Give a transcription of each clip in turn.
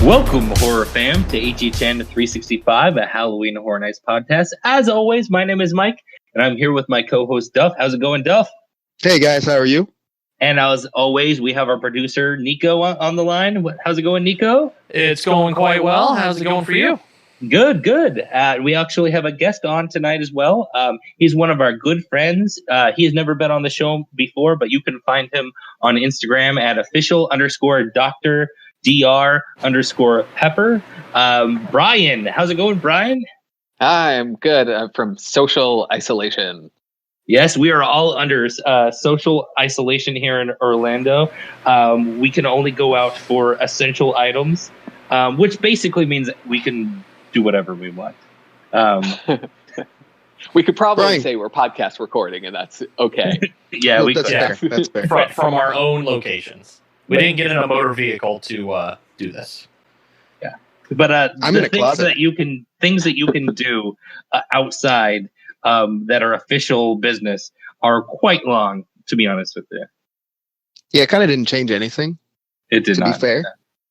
Welcome, horror fam, to HHN365, a Halloween Horror Nights podcast. As always, my name is Mike, and I'm here with my co-host, Duff. How's it going, Duff? Hey, guys. How are you? And as always, we have our producer, Nico, on the line. How's it going, Nico? It's going quite well. How's it going for you? Good, good. We actually have a guest on tonight as well. He's one of our good friends. He has never been on the show before, but you can find him on Instagram at official_Dr_Pepper. Brian, how's it going, Brian? Hi, I'm good. I'm from social isolation. Yes, we are all under social isolation here in Orlando. We can only go out for essential items, which basically means we can do whatever we want. We could probably Brian. say we're podcast recording, and that's okay. Yeah, No, we that's can. fair. That's fair. From our own locations. We didn't get in a motor vehicle to do this. But I'm the in a things closet. that you can do outside that are official business are quite long, to be honest with you. Yeah, it kind of didn't change anything, It did to not. be fair.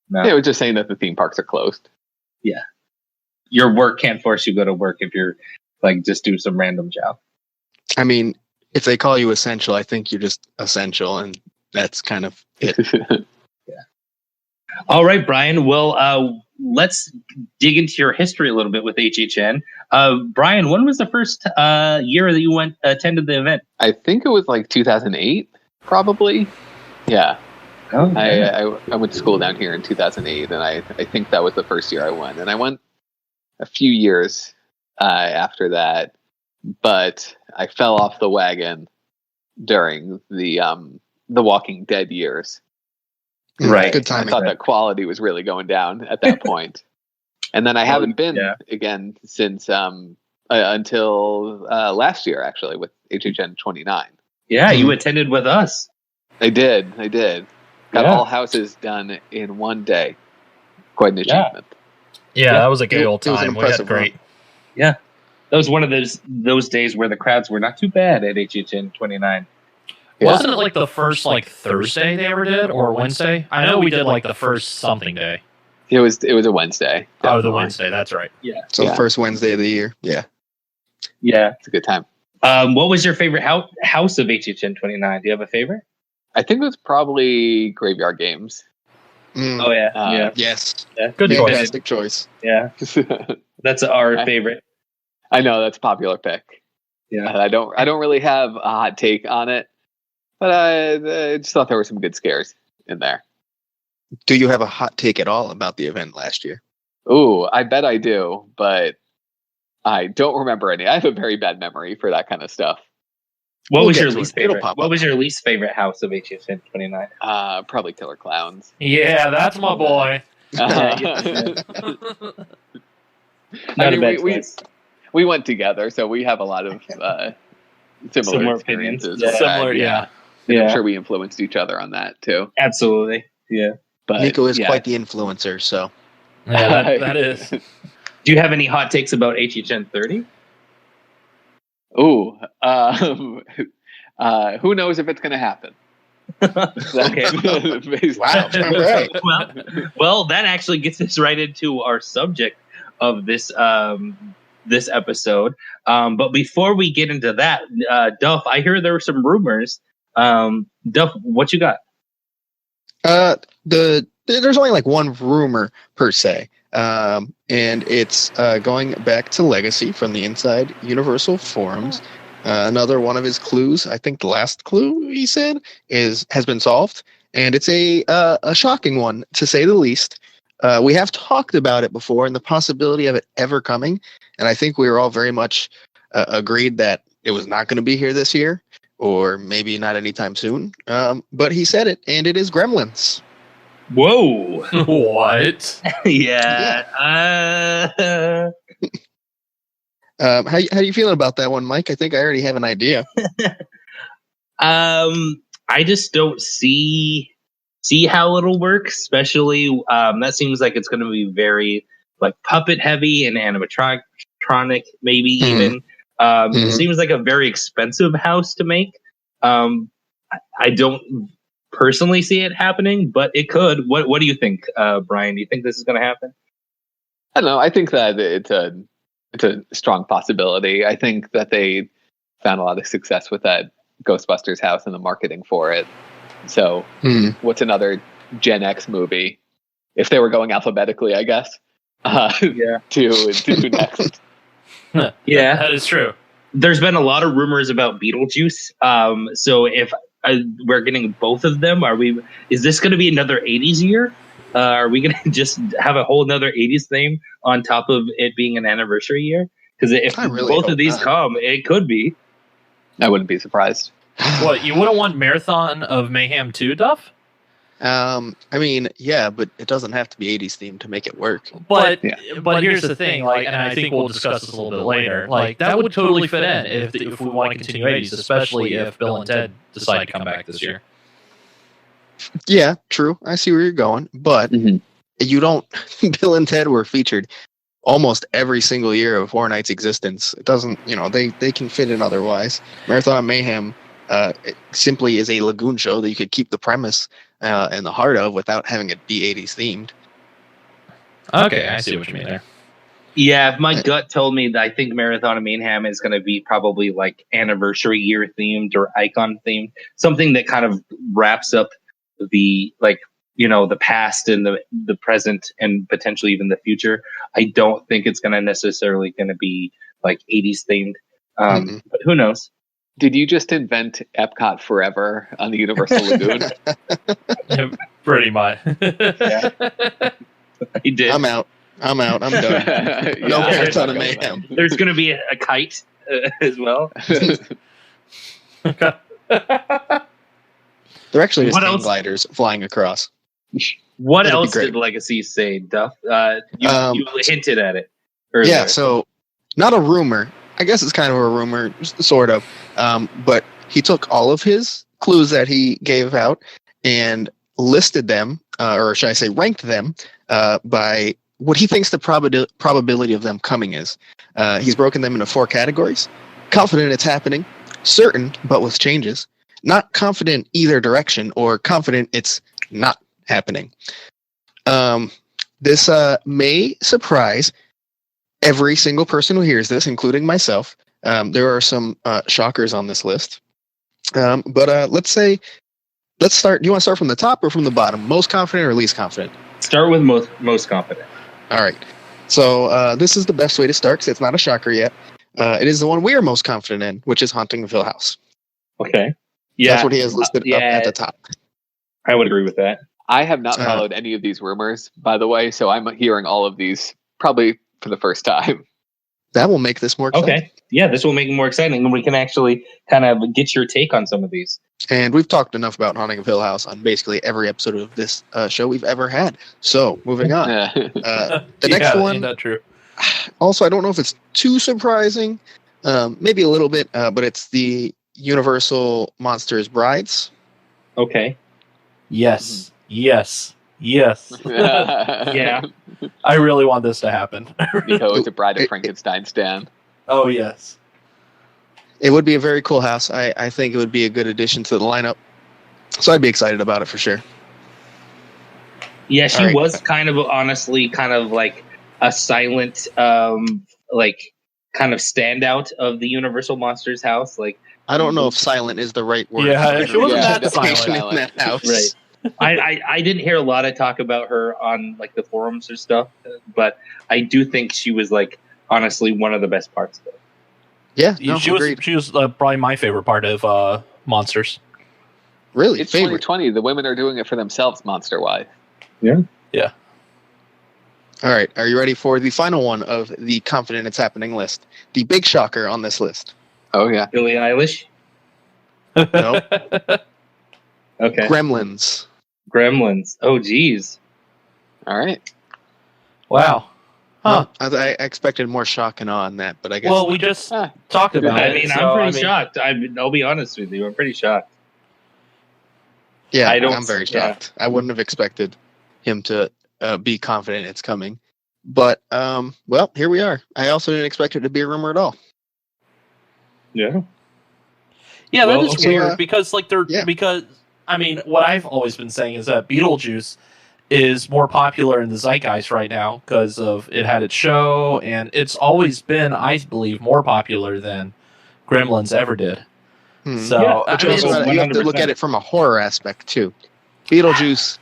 No. Yeah, we're just saying that the theme parks are closed. Your work can't force you to go to work if you're like just do some random job. I mean, if they call you essential, I think you're just essential, and that's kind of it. All right, Brian. Well, let's dig into your history a little bit with HHN. Brian, when was the first year that you attended the event? I think it was like 2008, probably. Yeah, Oh, I went to school down here in 2008, and I think that was the first year I went. And I went a few years after that, but I fell off the wagon during the Walking Dead years. Right. Good I timing. thought that quality was really going down at that point. And then I haven't been again since until last year, actually, with HHN29. Yeah, you attended with us. I did. Got Yeah. all houses done in one day. Quite an achievement. Yeah, that was a good old It was an time. We had impressive great. Yeah, that was one of those days where the crowds were not too bad at HHN29. Yeah. Wasn't it like the first Thursday they ever did, or Wednesday? I know we did like the first something day. It was a Wednesday. Oh, the definitely. Wednesday. That's right. So Yeah. the first Wednesday of the year. Yeah. Yeah. It's a good time. What was your favorite house of HHN29? Do you have a favorite? I think it was probably Graveyard Games. Mm, Oh yeah, Uh, yes. yeah. Good choice. Fantastic choice. Yeah, that's our Okay. favorite. I know that's a popular pick. Yeah. I don't really have a hot take on it, but I just thought there were some good scares in there. Do you have a hot take at all about the event last year? Ooh, I bet I do, but I don't remember any. I have a very bad memory for that kind of stuff. What We'll was get your to least it. It'll favorite? pop What up. was your least favorite house of HHN29? Probably Killer Clowns. Yeah, that's my boy. Not a bad we choice. we went together, so we have a lot of similar Similar opinions. experiences. Yeah. with that, Similar, yeah. And Yeah, I'm sure we influenced each other on that too. absolutely. Yeah. But Nico is yeah. quite the influencer, so. Yeah, that is. Do you have any hot takes about HHN30? Ooh, who knows if it's going to happen? Okay. Wow. All right. Well, that actually gets us right into our subject of this this episode. But before we get into that, Duff, I hear there were some rumors. Duff, what you got? There's only like one rumor per se, and it's going back to Legacy from the Inside Universal forums. Another one of his clues, I think the last clue he said has been solved, and it's a shocking one to say the least. We have talked about it before and the possibility of it ever coming, and I think we were all very much agreed that it was not going to be here this year, or maybe not anytime soon. But he said it, and it is Gremlins. Whoa. What? Yeah. How you feeling about that one, Mike? I think I already have an idea. I just don't see how it'll work, especially that seems like it's going to be very like puppet heavy and animatronic maybe even. It seems like a very expensive house to make. I don't personally see it happening, but it could. What do you think, Brian? Do you think this is going to happen? I don't know. I think that it's a strong possibility. I think that they found a lot of success with that Ghostbusters house and the marketing for it. So, what's another Gen X movie? If they were going alphabetically, I guess. To do next. Yeah, that is true. There's been a lot of rumors about Beetlejuice. So if we're getting both of them, is this going to be another 80s year? Are we going to just have a whole another 80s theme on top of it being an anniversary year? Because if both of these come, it could be. I wouldn't be surprised. What, you wouldn't want Marathon of Mayhem 2, Duff? I mean, yeah, but it doesn't have to be 80s themed to make it work. But here's the thing, like, and I think we'll discuss this a little bit later. Like, that would totally fit in if we want to continue 80s, especially if Bill and Ted decide to come back this year. Yeah, true. I see where you're going, but you don't. Bill and Ted were featured almost every single year of Horror Nights' existence. It doesn't, they can fit in otherwise. Marathon of Mayhem it simply is a Lagoon show that you could keep the premise and the heart of without having it be 80s themed. Okay, I see what you mean there. Yeah, if my gut told me that I think Marathon of Mayhem is going to be probably like anniversary year themed or icon themed, something that kind of wraps up the the past and the present and potentially even the future. I don't think it's going to necessarily going to be like 80s themed. But who knows? Did you just invent Epcot Forever on the Universal Lagoon? Pretty much. Yeah. He did. I'm out. I'm done. No Marathon of Mayhem. There's going to be a kite as well. They're actually just hang gliders flying across. What else did Legacy say, Duff? You hinted at it earlier. Yeah, so not a rumor. I guess it's kind of a rumor, sort of. But he took all of his clues that he gave out and listed them, or should I say ranked them, by what he thinks the probability of them coming is. He's broken them into 4 categories. Confident it's happening, certain but with changes, not confident either direction, or confident it's not happening. This may surprise every single person who hears this, including myself. There are some shockers on this list. But let's start. Do you want to start from the top or from the bottom? Most confident or least confident? Start with most confident. All right. So this is the best way to start because it's not a shocker yet. It is the one we are most confident in, which is Haunting of Hill House. Okay. Yeah. That's what he has listed up at the top. I would agree with that. I have not followed any of these rumors, by the way, so I'm hearing all of these probably for the first time. That will make this more exciting. Okay. Yeah, this will make it more exciting, and we can actually kind of get your take on some of these. And we've talked enough about Haunting of Hill House on basically every episode of this show we've ever had. So, moving on. The next one. Isn't that true? Also, I don't know if it's too surprising. Maybe a little bit, but it's the Universal Monsters Brides. Okay. Yes. Yes. Yeah. I really want this to happen. Nico is a Bride of Frankenstein stan. Oh, yes. It would be a very cool house. I think it would be a good addition to the lineup. So I'd be excited about it for sure. Yeah, she was kind of honestly kind of like a silent like kind of standout of the Universal Monsters house. Like, I don't know if silent is the right word. Yeah, she wasn't that silent in that house. Right. I didn't hear a lot of talk about her on like the forums or stuff, but I do think she was like honestly one of the best parts of it. Yeah, she was probably my favorite part of Monsters. Really, it's 2020. The women are doing it for themselves, monster-wise. Yeah. All right, are you ready for the final one of the Confident It's Happening list? The big shocker on this list. Oh yeah, Billie Eilish. No. Okay. Gremlins. Oh, geez. All right. Wow. Huh. I expected more shock and awe on that, but I guess. Well, we just talked about it. I mean, I'm pretty shocked. I'll be honest with you. I'm pretty shocked. Yeah, I'm very shocked. I wouldn't have expected him to be confident it's coming. But, well, here we are. I also didn't expect it to be a rumor at all. Yeah. Yeah, that is weird because, like, because I mean, what I've always been saying is that Beetlejuice is more popular in the zeitgeist right now because of it had its show, and it's always been, I believe, more popular than Gremlins ever did. So, Yeah, But I mean, you have to look at it from a horror aspect too. Beetlejuice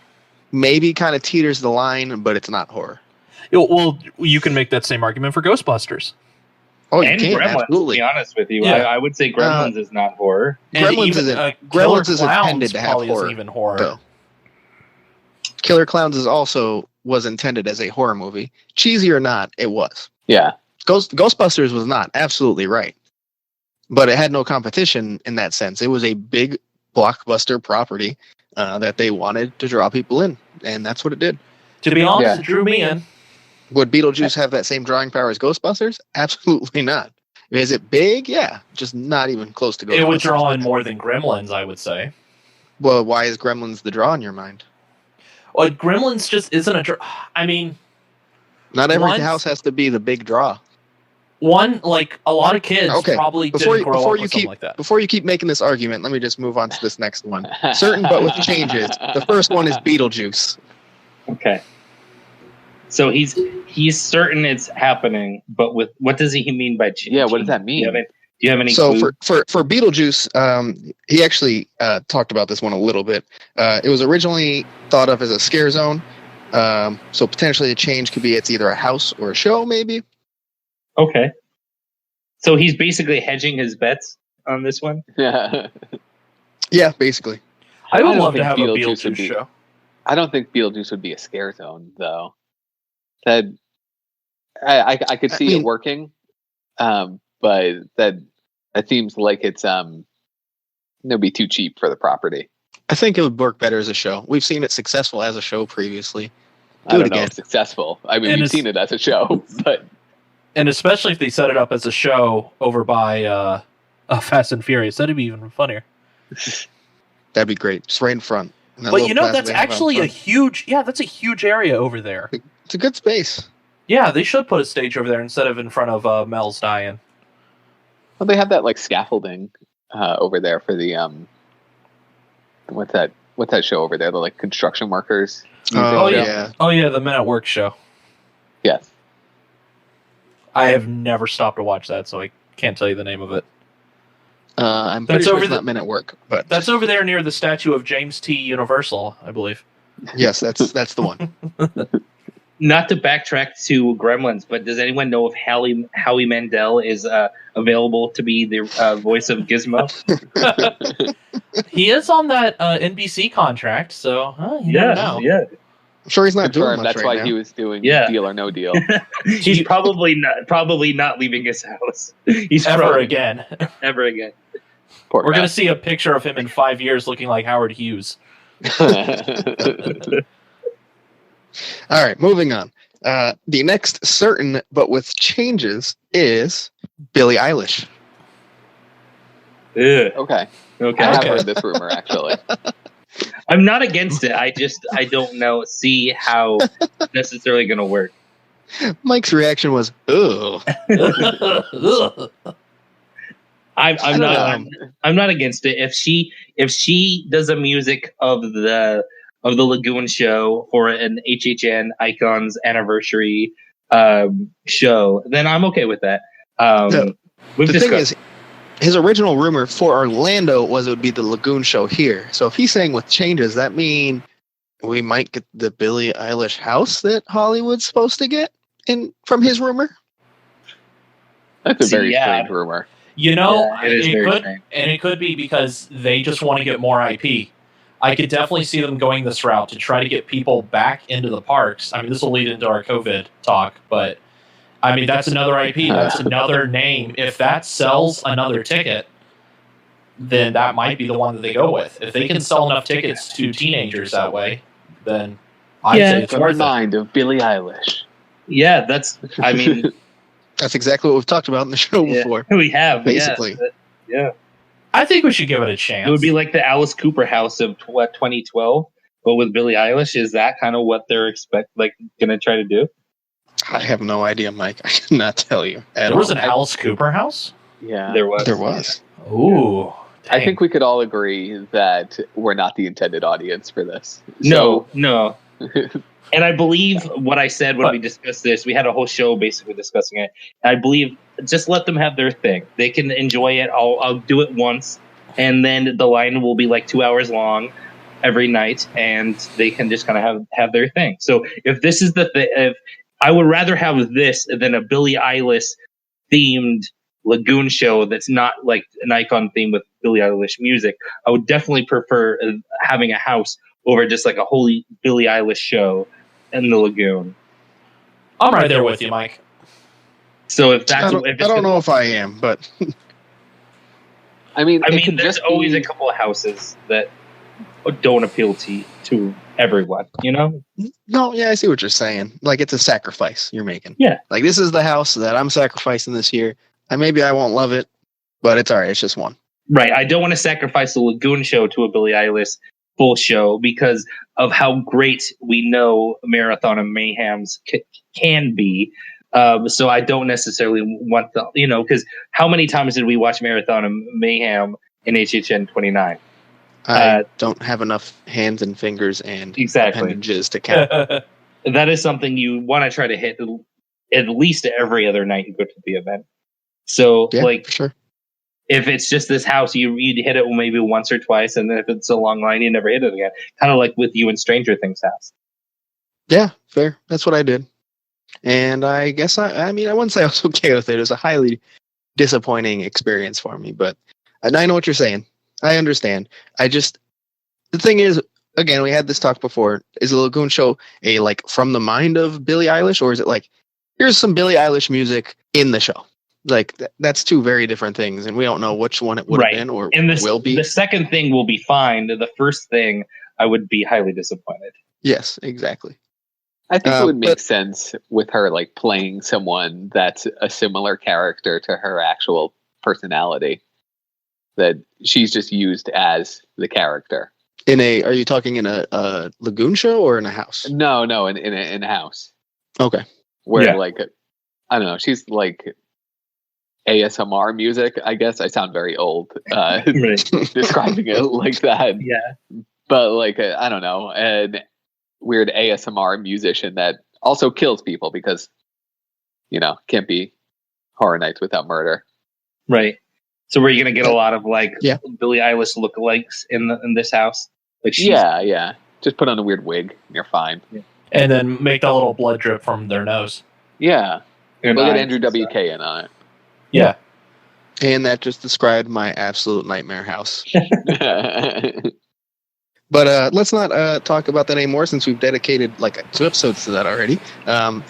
maybe kind of teeters the line, but it's not horror. well, you can make that same argument for Ghostbusters. Oh, you and can Gremlins, absolutely. to be honest with you. Yeah. I would say Gremlins is not horror. And Gremlins even, isn't. Killer Gremlins is Clowns intended to have probably horror. isn't even horror. Though. Killer Clowns was intended as a horror movie. Cheesy or not, it was. Yeah. Ghostbusters was not. Absolutely right. But it had no competition in that sense. It was a big blockbuster property that they wanted to draw people in, and that's what it did. To be honest, it drew me in. Would Beetlejuice have that same drawing power as Ghostbusters? Absolutely not. Is it big? Yeah, just not even close to Ghostbusters. It would draw in more than Gremlins, I would say. Well, why is Gremlins the draw in your mind? Well, Gremlins just isn't a draw. I mean, not every house has to be the big draw. Like a lot of kids probably didn't grow up with something like that. Before you keep making this argument, let me just move on to this next one. Certain but with changes. The first one is Beetlejuice. Okay. So he's certain it's happening, but with what does he mean by change? Yeah, what does that mean? Do you have any So clue? for Beetlejuice, he actually talked about this one a little bit. It was originally thought of as a scare zone. So potentially a change could be it's either a house or a show, maybe. Okay. So he's basically hedging his bets on this one? Yeah. Yeah, basically. I would love to have a Beetlejuice show. I don't think Beetlejuice would be a scare zone, though. That I could see it working, but that seems like it's it'll be too cheap for the property. I think it would work better as a show. We've seen it successful as a show previously. I don't know if successful. I mean, we've seen it as a show, but and especially if they set it up as a show over by Fast and Furious, that'd be even funnier. That'd be great. Just right in front. But you know, that's actually a huge area over there. It's a good space. Yeah, they should put a stage over there instead of in front of Mel's die-in. Well, they have that like scaffolding over there for the what's that show over there? The like construction workers. Oh yeah. Oh yeah, the Men at Work show. Yes. I have never stopped to watch that, so I can't tell you the name of it. I'm pretty sure it's not Men at Work, but that's over there near the statue of James T. Universal, I believe. Yes, that's the one. Not to backtrack to Gremlins, but does anyone know if Howie Mandel is available to be the voice of Gizmo? He is on that NBC contract, so you never know. Yeah. I'm sure he's not doing much That's right why now. he was doing Deal or No Deal. He's probably not leaving his house. He's ever again. Poor We're going to see a picture of him in 5 years looking like Howard Hughes. All right, moving on. The next certain but with changes is Billie Eilish. Okay. I have heard this rumor, actually. I'm not against it. I don't see how necessarily going to work. Mike's reaction was, "Ugh." I'm not against it. If she does a music of the Lagoon show or an HHN Icons anniversary show, then I'm okay with that. The thing is, his original rumor for Orlando was it would be the Lagoon show here. So if he's saying with changes, that mean we might get the Billie Eilish house that Hollywood's supposed to get in from his rumor? That's a very strange rumor. You know, it could be because they just want to get more IP. I could definitely see them going this route to try to get people back into the parks. I mean, this will lead into our COVID talk, but I mean, that's another IP. That's another name. If that sells another ticket, then that might be the one that they go with. If they can sell enough tickets to teenagers that way, then I'd say it's worth it. Mind of Billie Eilish. Yeah, that's exactly what we've talked about in the show before. We have, basically. Yeah. I think we should give it a chance. It would be like the Alice Cooper house of 2012, but with Billie Eilish. Is that kind of what they're going to try to do? I have no idea, Mike. I cannot tell you. There was an Alice Cooper house? Yeah. There was. There was. Ooh. I think we could all agree that we're not the intended audience for this. No. And I believe what I said when we discussed this, we had a whole show basically discussing it. I believe just let them have their thing. They can enjoy it. I'll do it once, and then the line will be like 2 hours long every night, and they can just kind of have their thing. So if this is if I would rather have this than a Billie Eilish themed Lagoon show that's not like an icon theme with Billie Eilish music, I would definitely prefer having a house over just like a wholly Billie Eilish show in the Lagoon. I'm right there with you, Mike. So if that's, I don't know if I am, but I mean, there's always a couple of houses that don't appeal to everyone, you know? No, yeah, I see what you're saying. Like, it's a sacrifice you're making. Yeah. Like, this is the house that I'm sacrificing this year. And maybe I won't love it, but it's all right. It's just one. Right. I don't want to sacrifice the Lagoon show to a Billie Eilish full show because of how great we know Marathon and Mayhem's can be. So I don't necessarily want because how many times did we watch Marathon and Mayhem in HHN29? I don't have enough hands and fingers and appendages to count. That is something you want to try to hit at least every other night you go to the event. So, sure. If it's just this house, you'd hit it maybe once or twice, and then if it's a long line, you never hit it again. Kind of like with you and Stranger Things house. Yeah, fair. That's what I did. And I guess, I wouldn't say I was okay with it. It was a highly disappointing experience for me, but I know what you're saying. I understand. The thing is, again, we had this talk before. Is the Lagoon show a from the mind of Billie Eilish, or is it like, here's some Billie Eilish music in the show? Like that's two very different things, and we don't know which one it would have been or will be. The second thing will be fine. The first thing, I would be highly disappointed. Yes, exactly. I think it would make sense with her playing someone that's a similar character to her actual personality. That she's just used as the character. Are you talking in a Lagoon show or in a house? No, in a house. Okay. Where I don't know, she's like ASMR music, I guess. I sound very old describing it like that. Yeah. But I don't know, an weird ASMR musician that also kills people because, can't be Horror Nights without murder. Right. So we're going to get a lot of Billie Eilish lookalikes in this house. Yeah. Just put on a weird wig and you're fine. Yeah. And then make that little blood drip from their nose. Yeah. We'll get Andrew WK in on it. Yeah. And that just described my absolute nightmare house. But let's not talk about that anymore since we've dedicated 2 episodes to that already.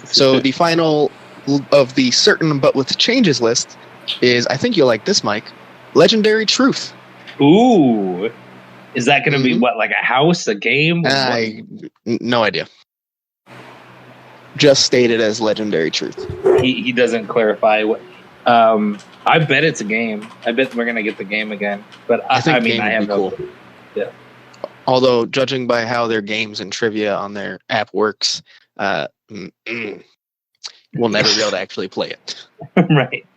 So the final of the certain but with changes list is, I think you'll like this, Mike, Legendary Truth. Ooh. Is that going to be what, like a house, a game? No idea. Just stated as Legendary Truth. He doesn't clarify what. I bet it's a game. I bet we're going to get the game again. But I have no clue. Yeah. Although, judging by how their games and trivia on their app works, we'll never be able to actually play it. Right.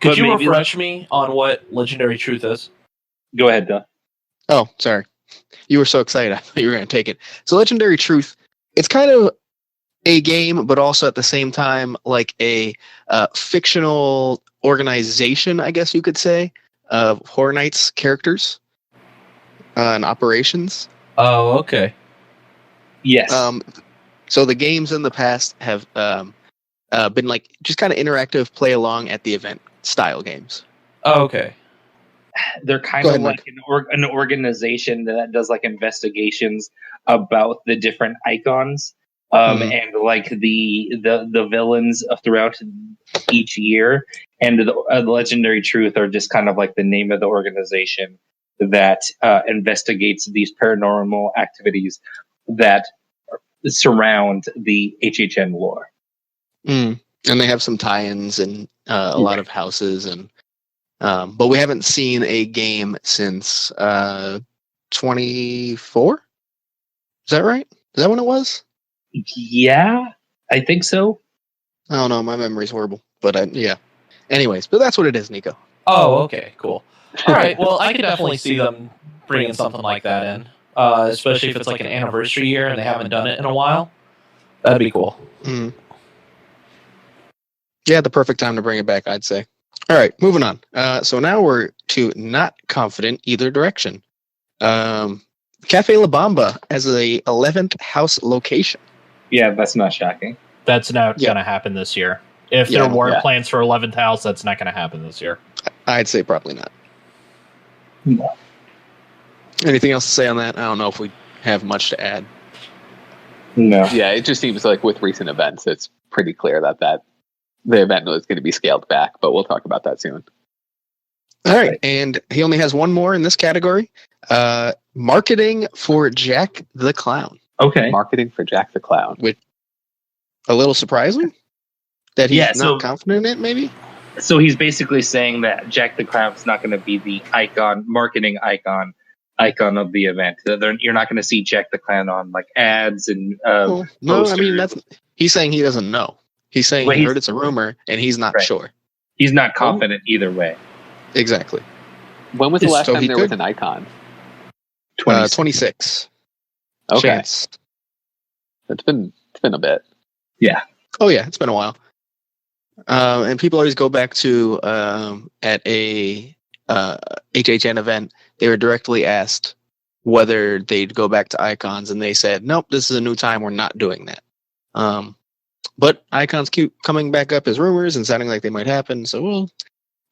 Could you refresh me on what Legendary Truth is? Go ahead, Duh. Oh, sorry. You were so excited. I thought you were going to take it. So Legendary Truth, it's kind of a game, but also at the same time like a fictional organization, I guess you could say, of Horror Nights characters and operations. Oh, okay. Yes. So the games in the past have been just kind of interactive, play along at the event style games. Oh, okay. They're kind of like an organization that does investigations about the different icons, and the villains throughout each year. And the Legendary Truth are just kind of like the name of the organization that investigates these paranormal activities that surround the HHN lore. And they have some tie-ins and a lot of houses, and but we haven't seen a game since 24. Is that right? Is that when it was? Yeah, I think so. I don't know. My memory's horrible, but yeah. Anyways, but that's what it is, Nico. Oh, okay, cool. All right. Well, I could definitely see them bringing something like that in, especially if it's like an anniversary year and they haven't done it in a while. That'd be cool. Mm. Yeah, the perfect time to bring it back, I'd say. All right, moving on. So now we're to not confident either direction. Cafe La Bamba as a 11th house location. Yeah, that's not shocking. That's not going to happen this year. If there were plans for 11th house, that's not going to happen this year. I'd say probably not. No. Anything else to say on that? I don't know if we have much to add. No. Yeah, it just seems like with recent events, it's pretty clear that the event was going to be scaled back, but we'll talk about that soon. All right, and he only has one more in this category. Marketing for Jack the Clown. Okay. Marketing for Jack the Clown. Which, a little surprising that he's not confident in it, maybe? So he's basically saying that Jack the Clown's not going to be the marketing icon of the event. You're not going to see Jack the Clown on like ads and no, posters. I mean he's saying he doesn't know. He's saying he heard it's a rumor and he's not sure. He's not confident either way. Exactly. When was the last time there was an icon? 26. Okay. Chance. It's been a bit. Yeah. Oh yeah, it's been a while. And people always go back to at a HHN event, they were directly asked whether they'd go back to icons, and they said, "Nope, this is a new time. We're not doing that." But icons keep coming back up as rumors and sounding like they might happen, so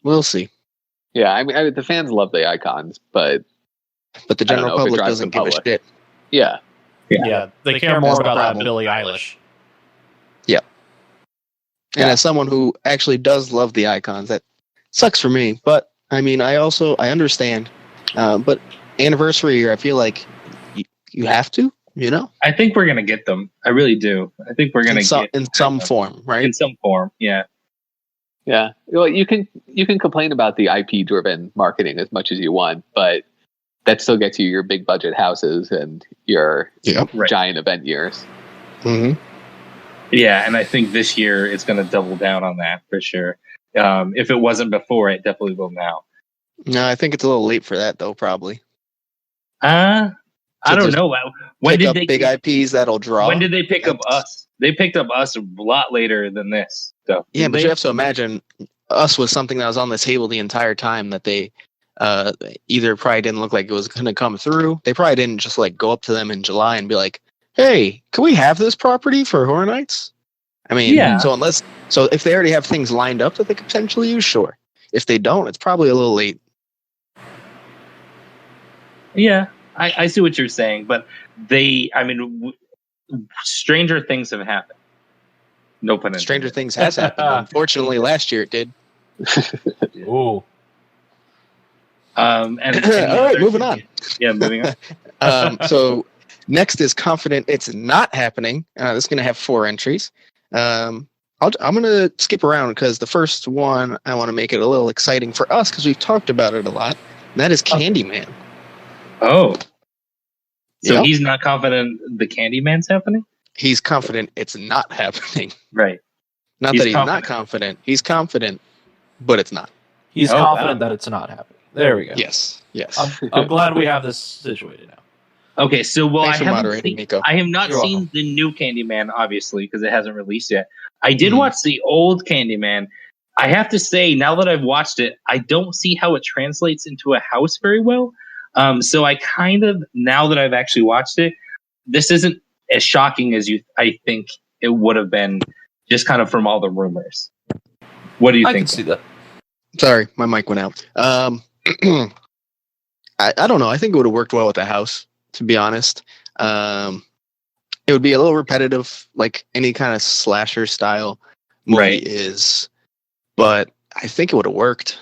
we'll see. Yeah, I mean, the fans love the icons, but the general public doesn't give a shit. Yeah. They care more about Billie Eilish. Yeah. And as someone who actually does love the icons, that sucks for me. But I mean, I understand. But anniversary year, I feel like you have to. You know, I think we're gonna get them. I really do. I think we're gonna get in some form, right? In some form, yeah. Yeah. Well, you can complain about the IP driven marketing as much as you want, but that still gets you your big budget houses and your giant event years. Mm-hmm. Yeah, and I think this year it's going to double down on that for sure. If it wasn't before, it definitely will now. No, I think it's a little late for that, though. Probably. I don't know. When did they big IPs that'll draw? When did they pick up us? They picked up us a lot later than this. So yeah, but you have to imagine us was something that was on the table the entire time that they either probably didn't look like it was going to come through. They probably didn't just like go up to them in July and be like, "Hey, can we have this property for Horror Nights?" I mean, so if they already have things lined up that they could potentially use, sure. If they don't, it's probably a little late. Yeah, I see what you're saying, but stranger things have happened. No pun intended. Stranger things has happened. Unfortunately, last year it did. Ooh. And all right, moving on. Yeah, moving on. So next is confident it's not happening. This is going to have 4 entries. I'm going to skip around because the first one I want to make it a little exciting for us because we've talked about it a lot. And that is Candyman. Oh. So he's not confident the Candyman's happening? He's confident it's not happening. Right. Not that he's not confident. He's confident, but it's not. He's confident that it's not happening. There we go. Yes. I'm glad we have this situated now. Okay, so Thanks for moderating, Nico. I have not seen the new Candyman, obviously, because it hasn't released yet. I did watch the old Candyman. I have to say, now that I've watched it, I don't see how it translates into a house very well. So I kind of, now that I've actually watched it, this isn't as shocking as I think it would have been, just kind of from all the rumors. What do you think? I can see that. Sorry, my mic went out. I don't know. I think it would have worked well with the house, to be honest. It would be a little repetitive, like any kind of slasher style movie is, but I think it would have worked.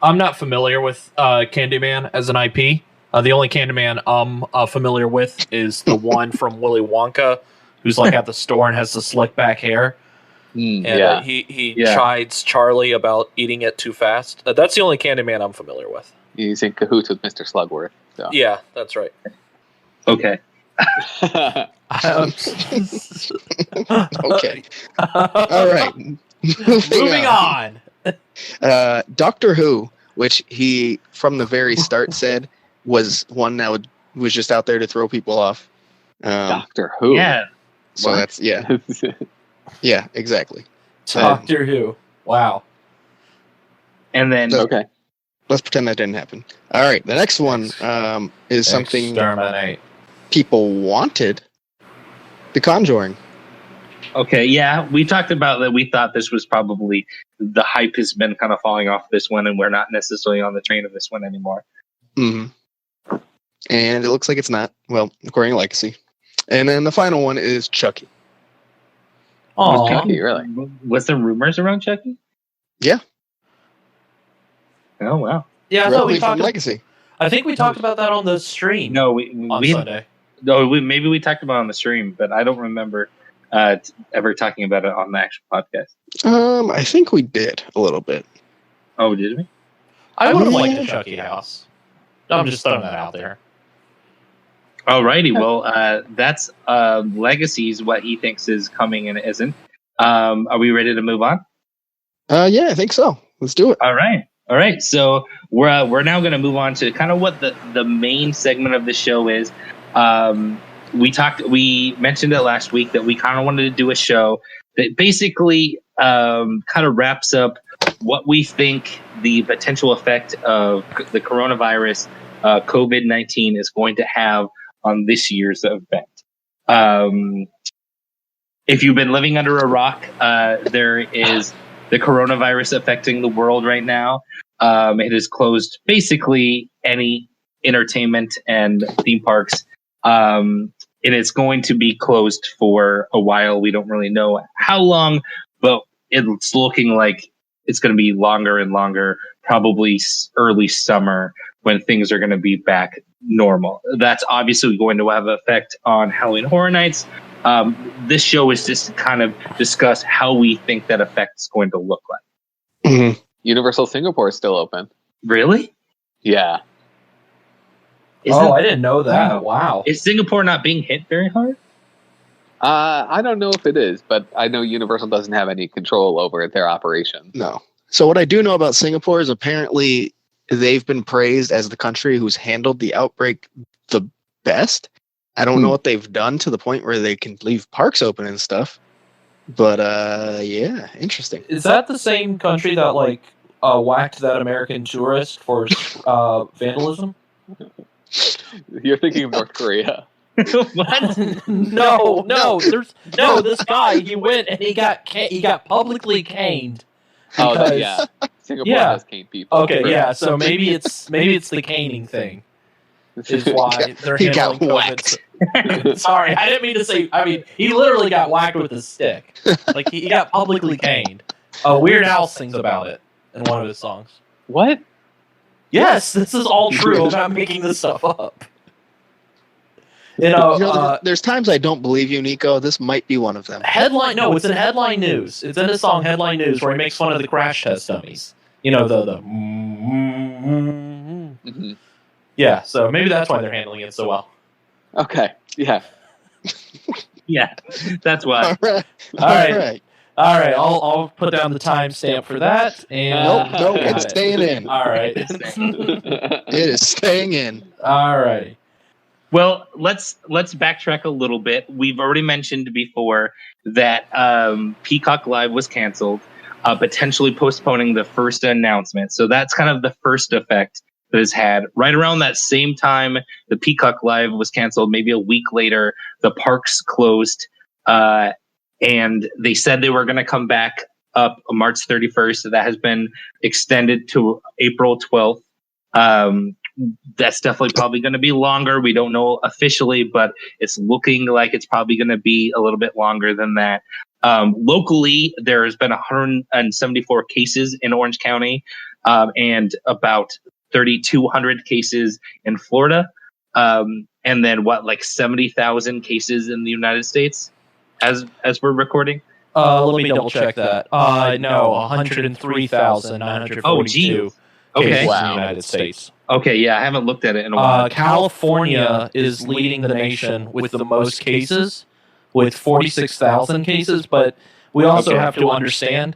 I'm not familiar with Candyman as an IP. The only Candyman I'm familiar with is the one from Willy Wonka, who's like at the store and has the slick back hair. He chides Charlie about eating it too fast. That's the only Candyman I'm familiar with. He's in cahoots with Mr. Slugworth. So. Yeah, that's right. Okay. Okay. All right. Moving on. Doctor Who which he, from the very start, said was one that was just out there to throw people off. Doctor Who. Yeah. So What? that's, yeah. Yeah, exactly. Doctor Who. Wow. And then Okay. Let's pretend that didn't happen. All right, the next one is something Exterminate. people wanted. The Conjuring. okay, yeah, we talked about that. We thought this was probably the hype has been kind of falling off this one, and we're not necessarily on the train of this one anymore. Mm-hmm. And it looks like it's not. Well, according to Legacy. And then the final one is Chucky. Oh, Chucky, really? Was there rumors around Chucky? Yeah. Oh wow. yeah. I thought Directly we from talked. Legacy. I think we talked about that on the stream. No, on we Sunday. no, maybe we talked about it on the stream, but I don't remember ever talking about it on the actual podcast. I think we did a little bit. Oh, did we? I would have Yeah. liked a Chucky house. I'm just throwing that out there. Alrighty, well, that's Legacy's what he thinks is coming and isn't. Are we ready to move on? Yeah, I think so. Let's do it. All right. So we're now going to move on to kind of what the main segment of the show is. We mentioned it last week that we kind of wanted to do a show that basically kind of wraps up what we think the potential effect of the coronavirus, COVID-19, is going to have on this year's event. If you've been living under a rock, there is the coronavirus affecting the world right now. It has closed basically any entertainment and theme parks. And it's going to be closed for a while. We don't really know how long, but it's looking like it's going to be longer and longer, probably early summer when things are going to be back normal. That's obviously going to have an effect on Halloween Horror Nights. This show is just to kind of discuss how we think that effect is going to look like. Mm-hmm. Universal Singapore is still open. Really? Yeah. I didn't know that. Wow. Is Singapore not being hit very hard? I don't know if it is, but I know Universal doesn't have any control over their operation. No. So what I do know about Singapore is apparently they've been praised as the country who's handled the outbreak the best. I don't know what they've done to the point where they can leave parks open and stuff. But yeah, interesting. Is that the same country that whacked that American tourist for vandalism? You're thinking of North Korea. What? No. This guy. He went and he got publicly caned. Oh, yeah. Singapore has caned people. Okay, yeah. So maybe it's the caning thing. Is why they're He handling got COVID. whacked. Sorry, I didn't mean to say. I mean, he literally got whacked with a stick. Like he got publicly caned. Weird Al sings about it in one of his songs. What? Yes, this is all true. I'm not making this stuff up. There's times I don't believe you, Nico. This might be one of them. Headline? No, it's in Headline News. It's in his song Headline News where he makes fun of the crash test dummies. The. Mm-hmm. Yeah, so maybe that's why they're handling it so well. Okay. Yeah. Yeah, that's why. All right. All right. I'll put down the timestamp for that. And Nope, it's staying in. All right. It is staying in. All right. Well, let's backtrack a little bit. We've already mentioned before that Peacock Live was canceled, potentially postponing the first announcement. So that's kind of the first effect that has had. Right around that same time, the Peacock Live was canceled. Maybe a week later, the parks closed, and they said they were going to come back up March 31st. So that has been extended to April 12th. That's definitely probably going to be longer. We don't know officially, but it's looking like it's probably going to be a little bit longer than that. Locally, there has been 174 cases in Orange County, and about 3,200 cases in Florida. And then 70,000 cases in the United States as we're recording? Let me double check that. No, 103,942 Oh, geez. Okay. cases in Wow. the United States. Okay, yeah, I haven't looked at it in a while. California is leading the nation with the most cases, with 46,000 cases. But we also have to understand,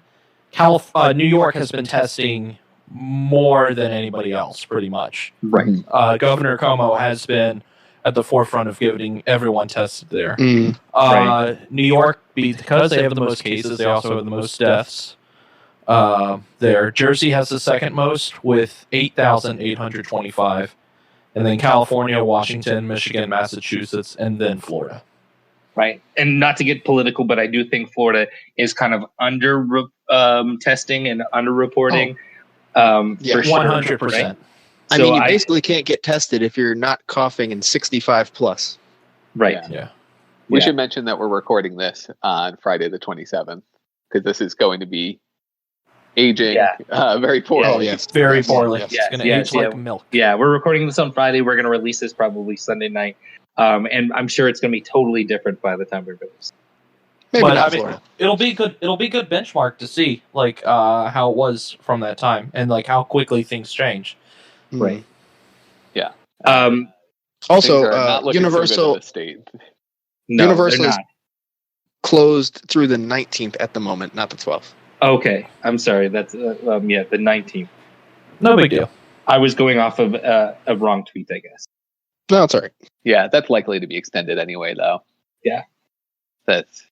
New York has been testing more than anybody else, pretty much. Right. Governor Cuomo has been at the forefront of getting everyone tested there. Right. New York, because they have the most cases, they also have the most deaths. There, Jersey has the second most with 8,825, and then California, Washington, Michigan, Massachusetts, and then Florida. Right. And not to get political, but I do think Florida is kind of under testing and underreporting. Yeah, for sure, 100%. right? I So mean, you basically can't get tested if you're not coughing and 65 plus. Right. Yeah. We should mention that we're recording this on Friday the 27th, because this is going to be aging very poorly. Oh, yes. Very poorly. Yes. It's going to age like milk. Yeah, we're recording this on Friday. We're going to release this probably Sunday night. And I'm sure it's going to be totally different by the time we release. Maybe But not I mean, Florida. it'll be good. It'll be good benchmark to see like how it was from that time and like how quickly things change. Right. Yeah. Also, Things are not looking so good in Universal the state. No, Universal they're is not. closed through the 19th at the moment, not the 12th. Okay, I'm sorry. That's the 19th. No big deal. I was going off of a wrong tweet, I guess. No, it's all right. Yeah, that's likely to be extended anyway, though. Yeah. That's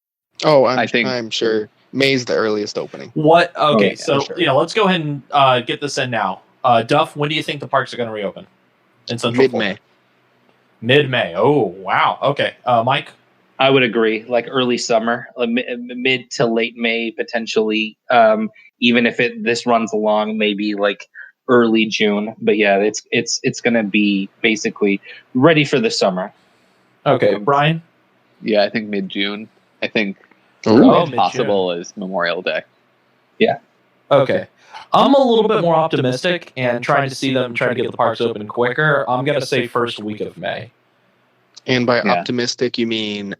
Oh, I think- I'm sure May's the earliest opening. What? Okay, yeah, so sure. let's go ahead and get this in now. Duff, when do you think the parks are going to reopen? In Central Mid-May. Florida? Mid-May. Oh, wow. Okay, Mike. I would agree, like early summer, mid to late May, potentially. Even if this runs along, maybe like early June. But yeah, it's going to be basically ready for the summer. Okay, Brian. I think mid-June. I think Ooh. earliest mid-June. possible is Memorial Day. Okay. I'm a little bit more optimistic and trying to see them try to get the parks open quicker. I'm going to say first week of May. And by Yeah. optimistic, you mean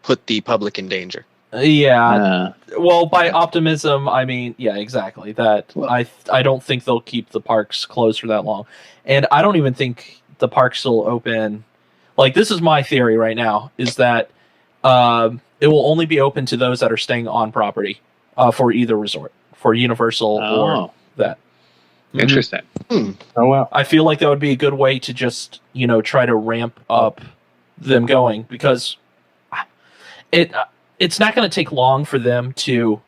put the public in danger. Yeah. Well, by optimism, I mean, yeah, exactly. That Well- I don't think they'll keep the parks closed for that long. And I don't even think the parks will open. Like, this is my theory right now, is that it will only be open to those that are staying on property for either resort, for Universal or that. Interesting. Oh wow. I feel like that would be a good way to just, try to ramp up them going, because it's not going to take long for them to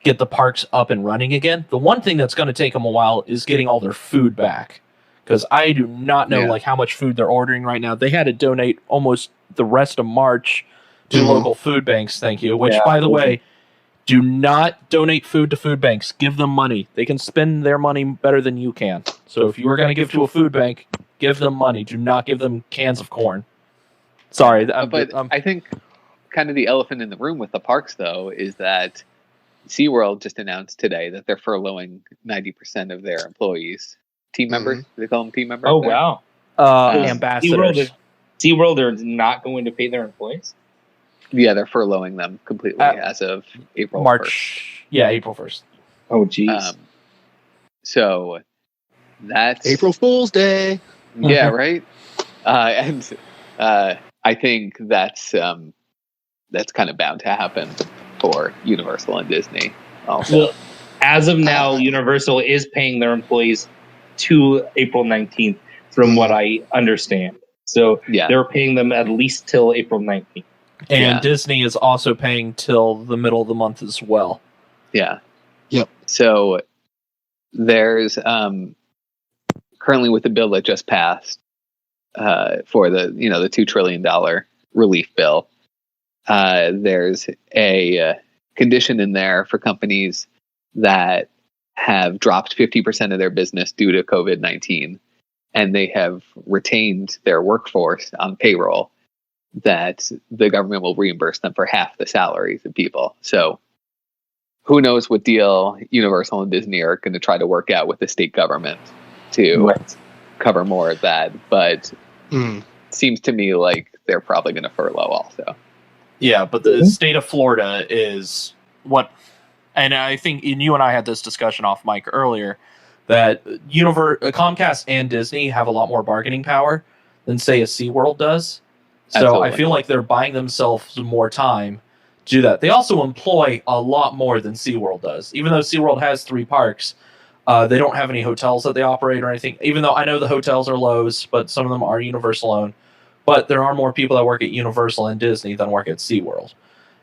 get the parks up and running again. The one thing that's going to take them a while is getting all their food back, because I do not know like how much food they're ordering right now. They had to donate almost the rest of March to local food banks. Thank you. Which, by the way, do not donate food to food banks. Give them money. They can spend their money better than you can. So if you were going to give to a food bank, give them money. Do not give them cans of corn. Sorry. But I think kind of the elephant in the room with the parks, though, is that SeaWorld just announced today that they're furloughing 90% of their employees. Team members? Do they call them team members? Oh there? wow. ambassadors. SeaWorld are not going to pay their employees. Yeah, they're furloughing them completely as of April 1st. March. Yeah, April 1st. Oh geez. So that's April Fool's Day. Yeah, right. And I think that's kind of bound to happen for Universal and Disney. Also. Well, as of now, Universal is paying their employees to April 19th, from what I understand. So they're paying them at least till April 19th. And Disney is also paying till the middle of the month as well. Yeah. Yep. So there's currently with the bill that just passed for the $2 trillion relief bill, there's a condition in there for companies that have dropped 50% of their business due to COVID-19, and they have retained their workforce on payroll, that the government will reimburse them for half the salaries of people. So who knows what deal Universal and Disney are going to try to work out with the state government to cover more of that. But it seems to me like they're probably going to furlough also. Yeah, but the state of Florida is what, and I think you and I had this discussion off mic earlier, that Comcast and Disney have a lot more bargaining power than, say, a SeaWorld does. So Absolutely. I feel like they're buying themselves more time to do that. They also employ a lot more than SeaWorld does. Even though SeaWorld has 3 parks, They don't have any hotels that they operate or anything, even though I know the hotels are Lowe's, but some of them are Universal owned. But there are more people that work at Universal and Disney than work at SeaWorld.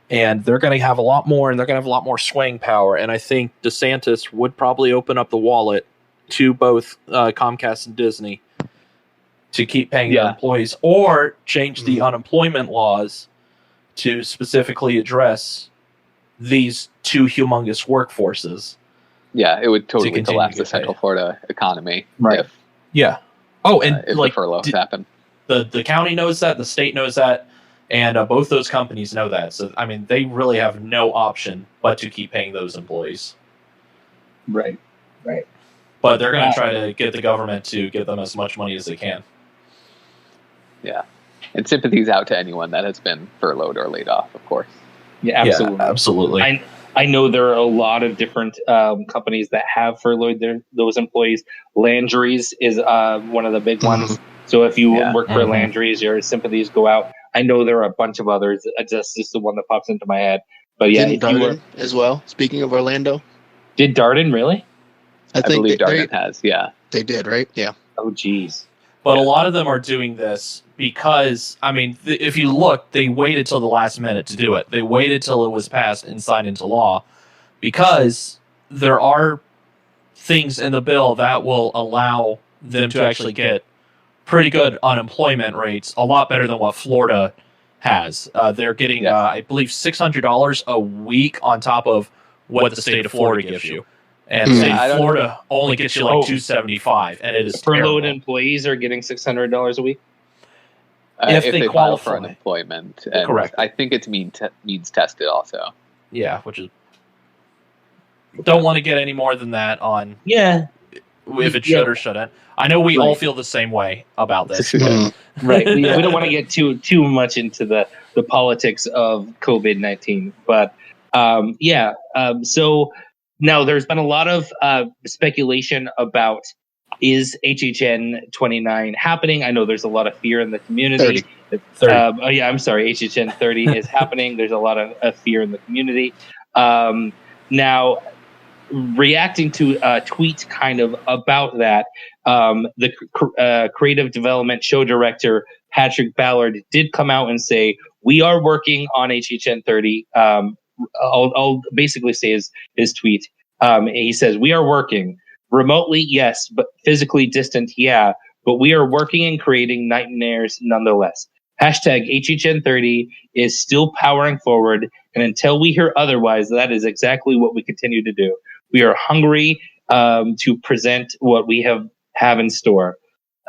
And they're going to have a lot more, and they're going to have a lot more swaying power. And I think DeSantis would probably open up the wallet to both Comcast and Disney to keep paying their employees, or change the unemployment laws to specifically address these two humongous workforces. Yeah, it would totally collapse the Central Florida economy. Right. If the furloughs happen. The county knows that, the state knows that, and both those companies know that. So, I mean, they really have no option but to keep paying those employees. Right. But they're going to try to get the government to give them as much money as they can. Yeah. And sympathies out to anyone that has been furloughed or laid off, of course. Yeah, absolutely. Yeah, absolutely. I know there are a lot of different companies that have furloughed those employees. Landry's is one of the big ones. So if you work for Landry's, your sympathies go out. I know there are a bunch of others. That's just the one that pops into my head. But yeah, Didn't Darden as well. Speaking of Orlando, did Darden really? I believe Darden has. Yeah, they did, right? Yeah. Oh, geez. But a lot of them are doing this because, I mean, if you look, they waited till the last minute to do it. They waited till it was passed and signed into law because there are things in the bill that will allow them to actually get pretty good unemployment rates, a lot better than what Florida has. They're getting, I believe, $600 a week on top of what the state of Florida gives you. And the state of Florida only gets you like $275, and it is furloughed employees are getting $600 a week if they qualify qualify for unemployment. And correct. I think it's means tested also. Yeah, which is don't want to get any more than that on. Yeah, if it should or shouldn't. I know we all feel the same way about this. Right. We don't want to get too much into the politics of COVID-19, but so. Now, there's been a lot of speculation about is HHN29 happening. I know there's a lot of fear in the community. 30. I'm sorry. HHN30 is happening. There's a lot of fear in the community. Now, reacting to a tweet kind of about that, the creative development show director, Patrick Ballard, did come out and say, we are working on HHN30. I'll basically say his tweet. He says, we are working remotely, yes, but physically distant, yeah, but we are working and creating nightmares nonetheless. Hashtag HHN30 is still powering forward, and until we hear otherwise, that is exactly what we continue to do. We are hungry to present what we have in store.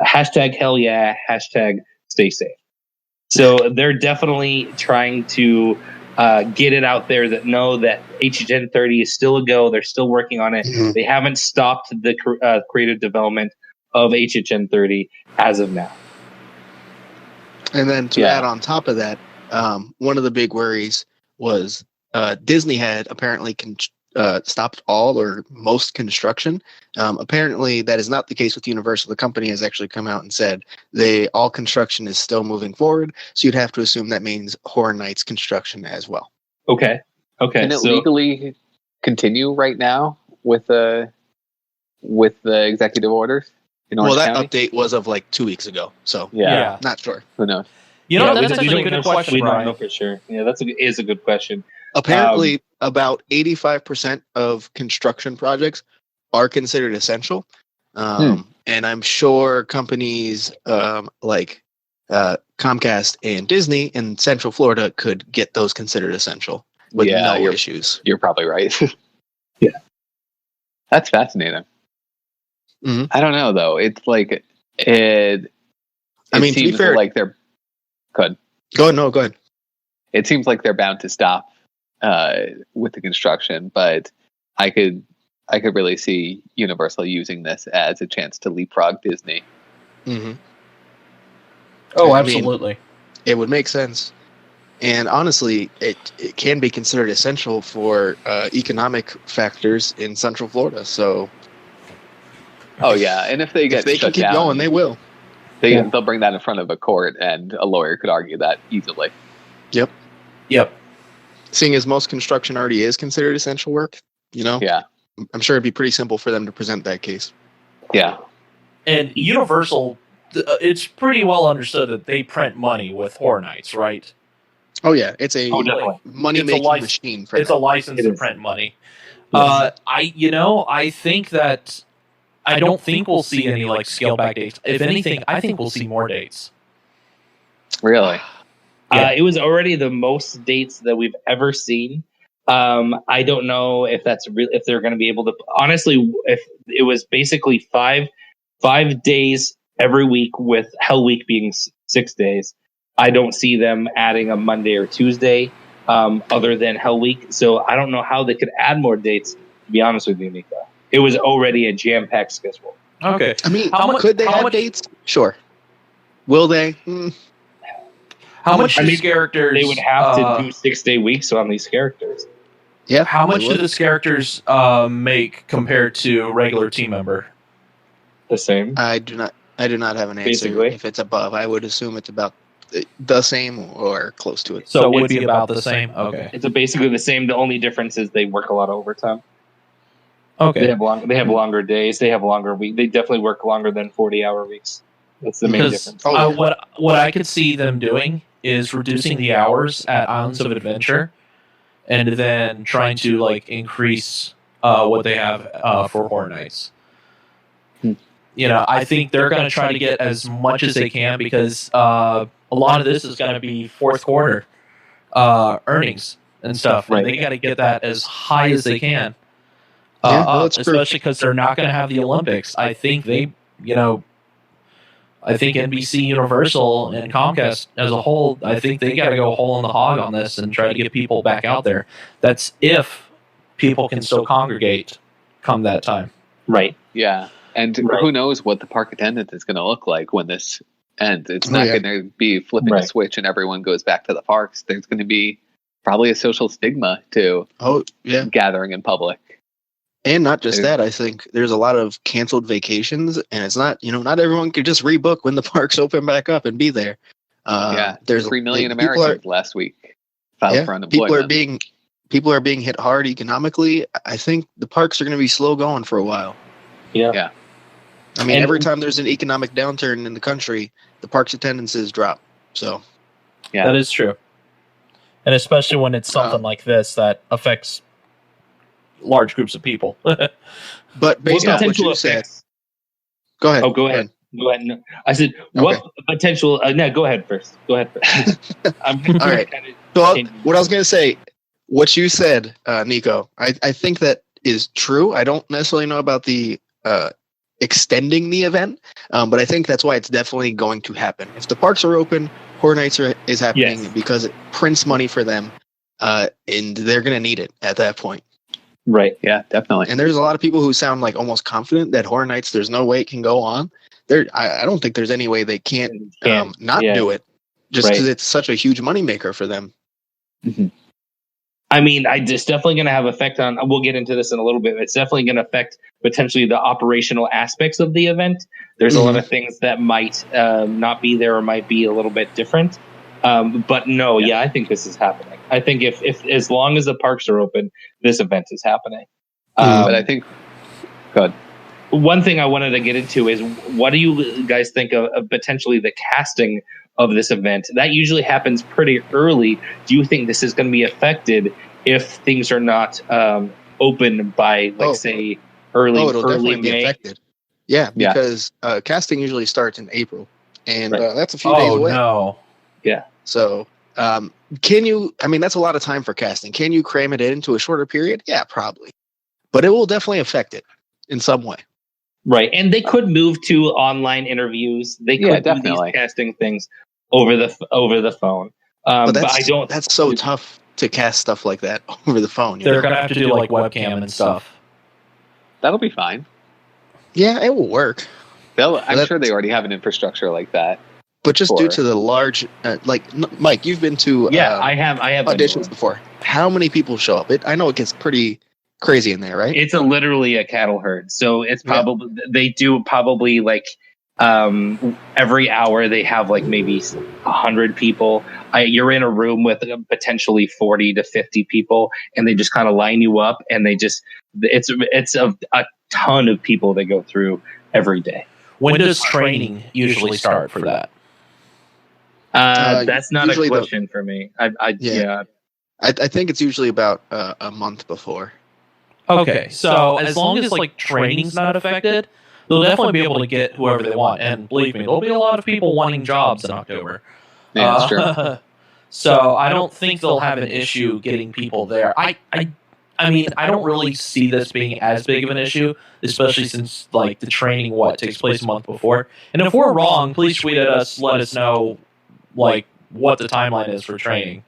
Hashtag hell yeah, hashtag stay safe. So they're definitely trying to get it out there that HHN30 is still a go. They're still working on it. Mm-hmm. They haven't stopped the creative development of HHN30 as of now. And then to add on top of that, one of the big worries was Disney had apparently stopped all or most construction. Apparently, that is not the case with Universal. The company has actually come out and said all construction is still moving forward. So you'd have to assume that means Horror Nights construction as well. Okay. Can it legally continue right now with the executive orders? Well, that update was of like 2 weeks ago. So not sure. Who knows? That's actually a good question. We don't know for sure. Yeah, is a good question. Apparently, about 85% of construction projects are considered essential. And I'm sure companies like Comcast and Disney in Central Florida could get those considered essential with no issues. You're probably right. Yeah. That's fascinating. Mm-hmm. I don't know, though. It's like it seems to be fair, like they're good. Go ahead. It seems like they're bound to stop with the construction, but I could really see Universal using this as a chance to leapfrog Disney. Mm-hmm. Oh, absolutely. It would make sense. And honestly, it can be considered essential for economic factors in Central Florida. So, and if they can keep going, they will. They'll bring that in front of a court, and a lawyer could argue that easily. Yep. Seeing as most construction already is considered essential work, Yeah. I'm sure it'd be pretty simple for them to present that case. Yeah. And Universal, it's pretty well understood that they print money with Horror Nights, right? Oh yeah, it's a definitely. money-making machine for It's them. a license It to is. print money. Yes. I think that I don't think we'll see any like scale back dates. If anything, I think we'll see more dates. Really? Yeah. It was already the most dates that we've ever seen. I don't know if that's if they're going to be able to. Honestly, if it was basically five days every week, with Hell Week being 6 days, I don't see them adding a Monday or Tuesday other than Hell Week. So I don't know how they could add more dates. To be honest with you, Nico, it was already a jam-packed schedule. Okay. I mean, Could they add dates? Sure. Will they? How much do these characters? They would have to do 6 day weeks on these characters. Yeah. How much do these characters make compared to a regular team member? The same. I do not have an answer. Basically. If it's above, I would assume it's about the same or close to it. So it would be about the same. Okay. It's basically the same. The only difference is they work a lot of overtime. Okay. They have longer days. They have longer week. They definitely work longer than 40-hour weeks. That's the main difference. What I could see them doing is reducing the hours at Islands of Adventure, and then trying to like increase what they have for Horror Nights. I think they're going to try to get as much as they can, because a lot of this is going to be fourth quarter earnings and stuff, Right. and they got to get that as high as they can. That's true. Especially because they're not going to have the Olympics. I think I think NBC, Universal, and Comcast as a whole, I think they got to go whole in the hog on this and try to get people back out there. That's if people can still congregate come that time. Right. Yeah. And who knows what the park attendance is going to look like when this ends. It's not going to be flipping a switch and everyone goes back to the parks. There's going to be probably a social stigma to gathering in public. And not just that, I think there's a lot of canceled vacations, and it's not, not everyone can just rebook when the parks open back up and be there. There's 3 million Americans last week filed for unemployment. People are being hit hard economically. I think the parks are going to be slow going for a while. Yeah. I mean, every time there's an economic downturn in the country, the parks attendances drop. So, that is true. And especially when it's something like this that affects large groups of people. But based on what you said, go ahead. Oh, go ahead. Go ahead. No. I said, what potential? No, go ahead first. Go ahead first. All right. So what I was going to say, what you said, Nico, I think that is true. I don't necessarily know about the extending the event, but I think that's why it's definitely going to happen. If the parks are open, Horror Nights is happening because it prints money for them, and they're going to need it at that point. Right. Yeah, definitely. And there's a lot of people who sound like almost confident that Horror Nights, there's no way it can go on. I don't think there's any way they can't not do it, just because it's such a huge moneymaker for them. Mm-hmm. I mean, it's definitely going to have effect on. We'll get into this in a little bit. It's definitely going to affect potentially the operational aspects of the event. There's a lot of things that might not be there or might be a little bit different. But no, I think this is happening. I think if as long as the parks are open, this event is happening. But I think, good. One thing I wanted to get into is, what do you guys think of potentially the casting of this event? That usually happens pretty early. Do you think this is going to be affected if things are not open by, say, early definitely be May? Affected. Yeah, because casting usually starts in April, and that's a few days away. No. Yeah. So, can you? I mean, that's a lot of time for casting. Can you cram it into a shorter period? Yeah, probably, but it will definitely affect it in some way. Right, and they could move to online interviews. They could do these casting things over the phone. But I don't. That's so tough to cast stuff like that over the phone. They're gonna have to do like webcam and stuff. That'll be fine. Yeah, it will work. I'm sure they already have an infrastructure like that. But just due to the large, Mike, you've been to I have auditions before. How many people show up? I know it gets pretty crazy in there, right? It's literally a cattle herd. So it's probably they do probably like every hour they have like maybe 100 people. You're in a room with potentially 40 to 50 people, and they just kind of line you up, and it's a ton of people they go through every day. When does training usually start for that? That's not a question for me. I think it's usually about a month before. Okay, so as long as like training's not affected, they'll definitely be able to get whoever they want. And believe me, there'll be a lot of people wanting jobs in October. Yeah, that's true. So I don't think they'll have an issue getting people there. I mean, I don't really see this being as big of an issue, especially since like the training takes place a month before. And if we're wrong, please tweet at us, let us know like what the timeline is for training,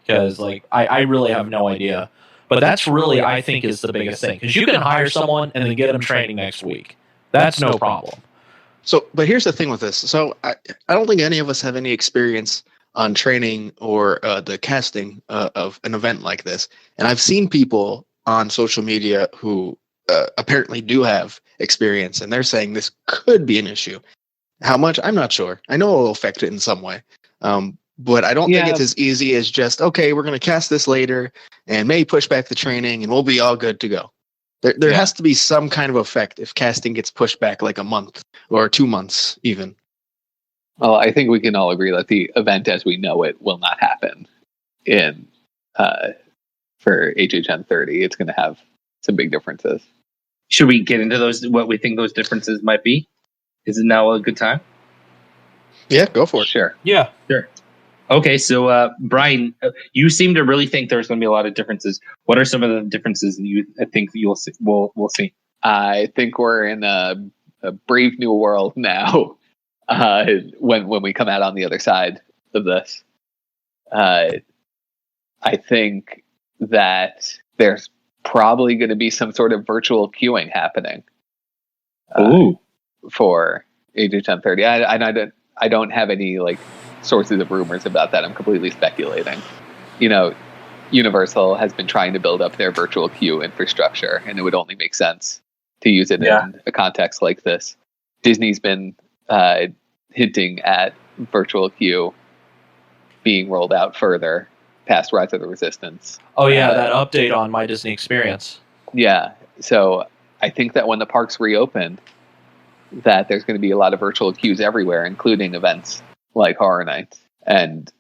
because like I really have no idea. But that's really, I think, is the biggest thing, because you can hire someone and then get them training next week. That's no problem. So, but here's the thing with this. So I don't think any of us have any experience on training or the casting of an event like this. And I've seen people on social media who apparently do have experience, and they're saying this could be an issue. How much? I'm not sure. I know it'll affect it in some way. But I don't think it's as easy as just, okay, we're going to cast this later and maybe push back the training and we'll be all good to go. There has to be some kind of effect if casting gets pushed back like a month or 2 months even. Well, I think we can all agree that the event as we know it will not happen for HHN30. It's going to have some big differences. Should we get into what we think those differences might be? Is it now a good time? Yeah, go for it. Sure. Yeah. Sure. Okay, so Brian, you seem to really think there's going to be a lot of differences. What are some of the differences that you think we'll see? I think we're in a brave new world now. When we come out on the other side of this, I think that there's probably going to be some sort of virtual queuing happening. For HHN30. I don't have any like sources of rumors about that. I'm completely speculating. You know, Universal has been trying to build up their virtual queue infrastructure, and it would only make sense to use it in a context like this. Disney's been hinting at virtual queue being rolled out further past Rise of the Resistance. Oh yeah, that update on My Disney Experience. Yeah, so I think that when the parks reopen, that there's going to be a lot of virtual queues everywhere, including events like Horror Nights. And,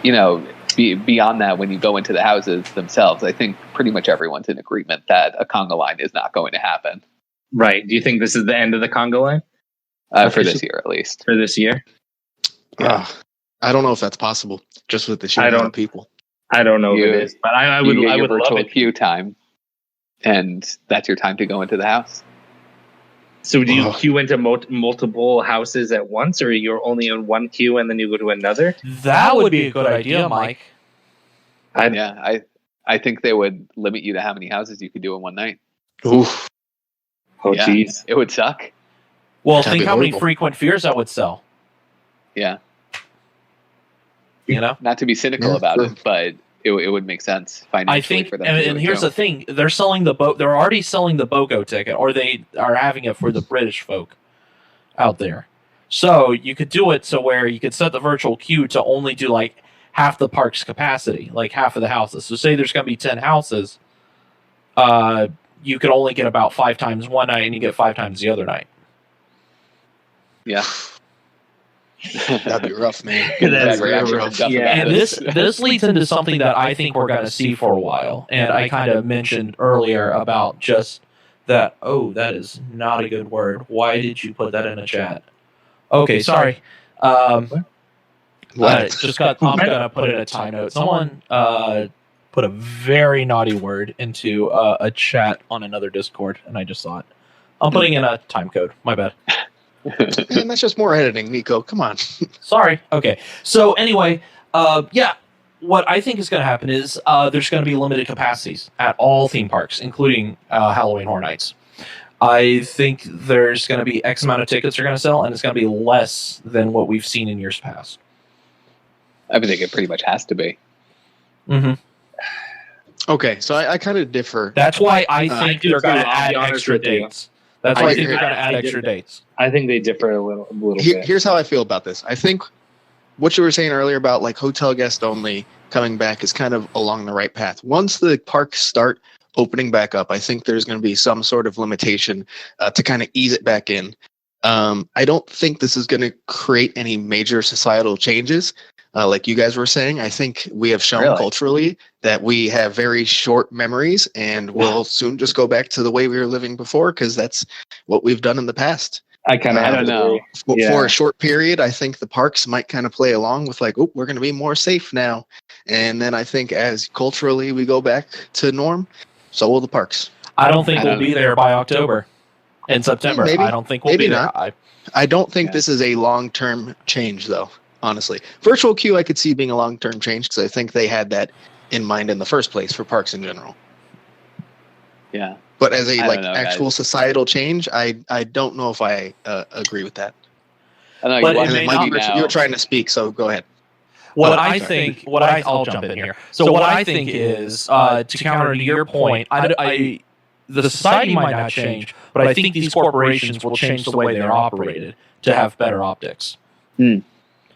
you know, beyond that, when you go into the houses themselves, I think pretty much everyone's in agreement that a conga line is not going to happen. Right. Do you think this is the end of the conga line? For this year, at least. For this year? Yeah. I don't know if that's possible, just with the sheer amount of people. I don't know if it is, but I would love virtual it. queue time, and that's your time to go into the house. So do you queue into multiple houses at once, or you're only in one queue and then you go to another? That would be a good idea, Mike. I think they would limit you to how many houses you could do in one night. Oof. Oh, jeez. It would suck. Well, think how many frequent fears that would sell. Yeah. You know? Not to be cynical about it, but it would make sense financially for them. And here's the thing: they're selling the boat. They're already selling the BOGO ticket, or they are having it for the British folk out there. So you could do it so where you could set the virtual queue to only do like half the park's capacity, like half of the houses. So say there's going to be 10 houses, you could only get about 5 times one night, and you get 5 times the other night. Yeah. That'd be rough, man. That's real rough. Yeah. And this leads into something that I think we're going to see for a while. And I kind of mentioned earlier about just that. Oh, that is not a good word. Why did you put that in a chat? Okay, sorry. What? I'm going to put it in a time note. Someone put a very naughty word into a chat on another Discord, and I just saw it. I'm putting in a time code. My bad. And that's just more editing, Nico. Come on. Sorry. Okay. So anyway, what I think is going to happen is there's going to be limited capacities at all theme parks, including Halloween Horror Nights. I think there's going to be X amount of tickets are going to sell, and it's going to be less than what we've seen in years past. I think it pretty much has to be. Mm-hmm. Okay, so I kind of differ. That's why I think they're going to add extra dates. That's why I think they're going to add extra dates. I think they differ a little bit. Here's how I feel about this. I think what you were saying earlier about like hotel guest only coming back is kind of along the right path. Once the parks start opening back up, I think there's going to be some sort of limitation to kind of ease it back in. I don't think this is going to create any major societal changes. Like you guys were saying, I think we have shown culturally that we have very short memories and we'll soon just go back to the way we were living before because that's what we've done in the past. I don't know. For a short period, I think the parks might kind of play along with like, oh, we're going to be more safe now. And then I think as culturally we go back to norm, so will the parks. I don't think we'll be there by October and September. Maybe, I don't think we'll be there. I don't think this is a long-term change, though, honestly. Virtual queue I could see being a long-term change because I think they had that in mind in the first place for parks in general. Yeah. But as a actual societal change, I don't know if I agree with that. I know, you were trying to speak, so go ahead. I'll jump in here. So what I think is, to counter to your point, the society might not change, but I think these corporations will change the way they're operated to have better optics.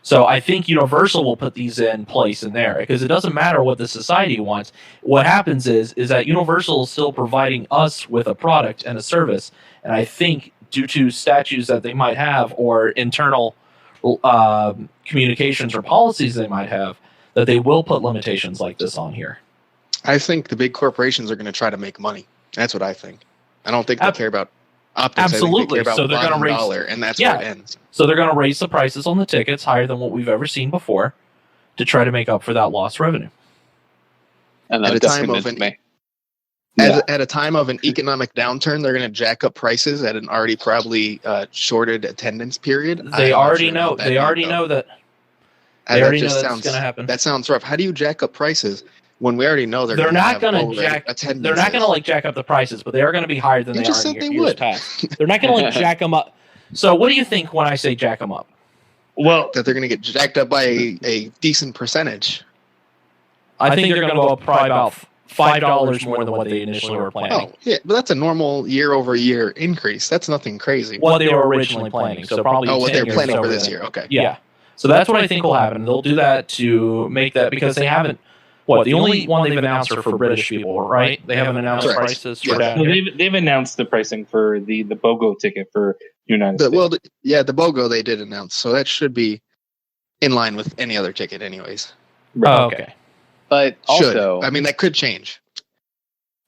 So I think Universal will put these in place in there because it doesn't matter what the society wants. What happens is that Universal is still providing us with a product and a service, and I think due to statutes that they might have or internal communications or policies they might have, that they will put limitations like this on here. I think the big corporations are going to try to make money. That's what I think. I don't think they care about optics. Absolutely. I think they care about so they're going to raise dollar, and that's where it ends. So they're going to raise the prices on the tickets higher than what we've ever seen before to try to make up for that lost revenue. And at a time of an economic downturn, they're going to jack up prices at an already probably shorted attendance period. They already know. They already know that. They already know that's going to happen. That sounds rough. How do you jack up prices when we already know they're not going to jack? They're not going to like jack up the prices, but they are going to be higher than they are in years past. They're not going to like jack them up. So, what do you think when I say jack them up? Well, that they're going to get jacked up by a decent percentage. I think they're going to go up probably about $5 more than what they initially were planning. Oh, yeah, but that's a normal year-over-year increase. That's nothing crazy. What they were originally planning, so probably what they're planning for this year. Okay. Yeah. So that's what I think will happen. They'll do that to make that because they haven't. The only one they've announced are for British people, right? They haven't announced prices for down here. They've announced the pricing for the BOGO ticket for United States. Well, the BOGO they did announce, so that should be in line with any other ticket, anyways. Oh, okay. But also, I mean, that could change.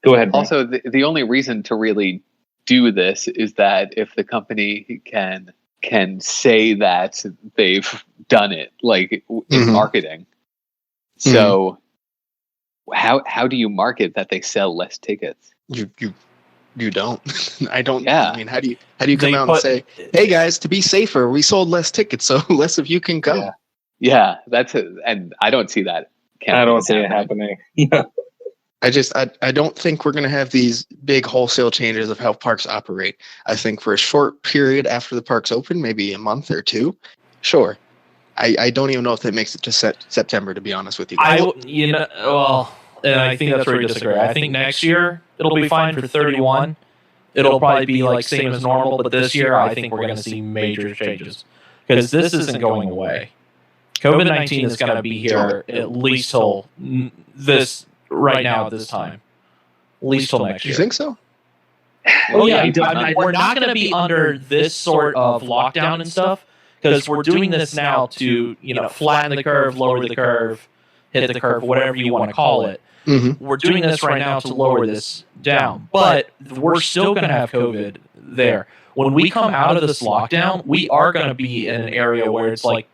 Go ahead. Brian. Also, the only reason to really do this is that if the company can say that they've done it, like in marketing. So, how do you market that they sell less tickets? You don't. I don't. Yeah. I mean, how do you come out and say, "Hey guys, to be safer, we sold less tickets, so less of you can come." Yeah, and I don't see that. I don't see it happening. I don't think we're going to have these big wholesale changes of how parks operate. I think for a short period after the parks open, maybe a month or two, sure. I don't even know if that makes it to September, to be honest with you guys. And I think that's where you disagree. I think next year it'll be fine for 31. It'll probably be like same as normal, but this year I think we're going to see major changes because this isn't going away. COVID-19 is going to be here at least till this right now at this time, at least till next year. You think so? Oh yeah, we're not going to be under this sort of lockdown and stuff because we're doing this now to flatten the curve, lower the curve, hit the curve, whatever you want to call it. We're doing this right now to lower this down, but we're still going to have COVID there. When we come out of this lockdown, we are going to be in an area where it's like,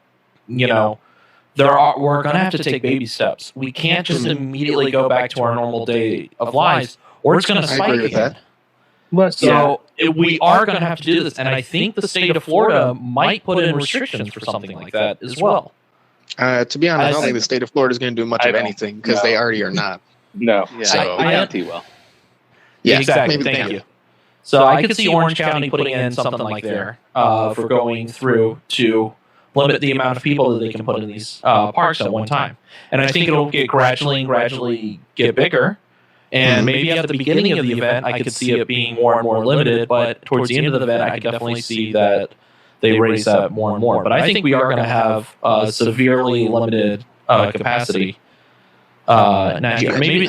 we're going to have to take baby steps. We can't just immediately go back to our normal day of lives, or it's going to spike again. So we are going to have to do this, and I think the state of Florida might put in restrictions for something like that as well. To be honest, I don't think the state of Florida is going to do much of anything because they already are not. No. Yeah, so, county will. Yeah, exactly. Thank you. So I could see Orange County putting in something like there for going through to limit the amount of people that they can put in these parks at one time. And I think it'll get gradually get bigger And maybe at the beginning of the event, I could see it being more and more limited, but towards the end of the event, I could definitely see that they raise that more and more. But I think we are going to have a severely limited capacity next year. Maybe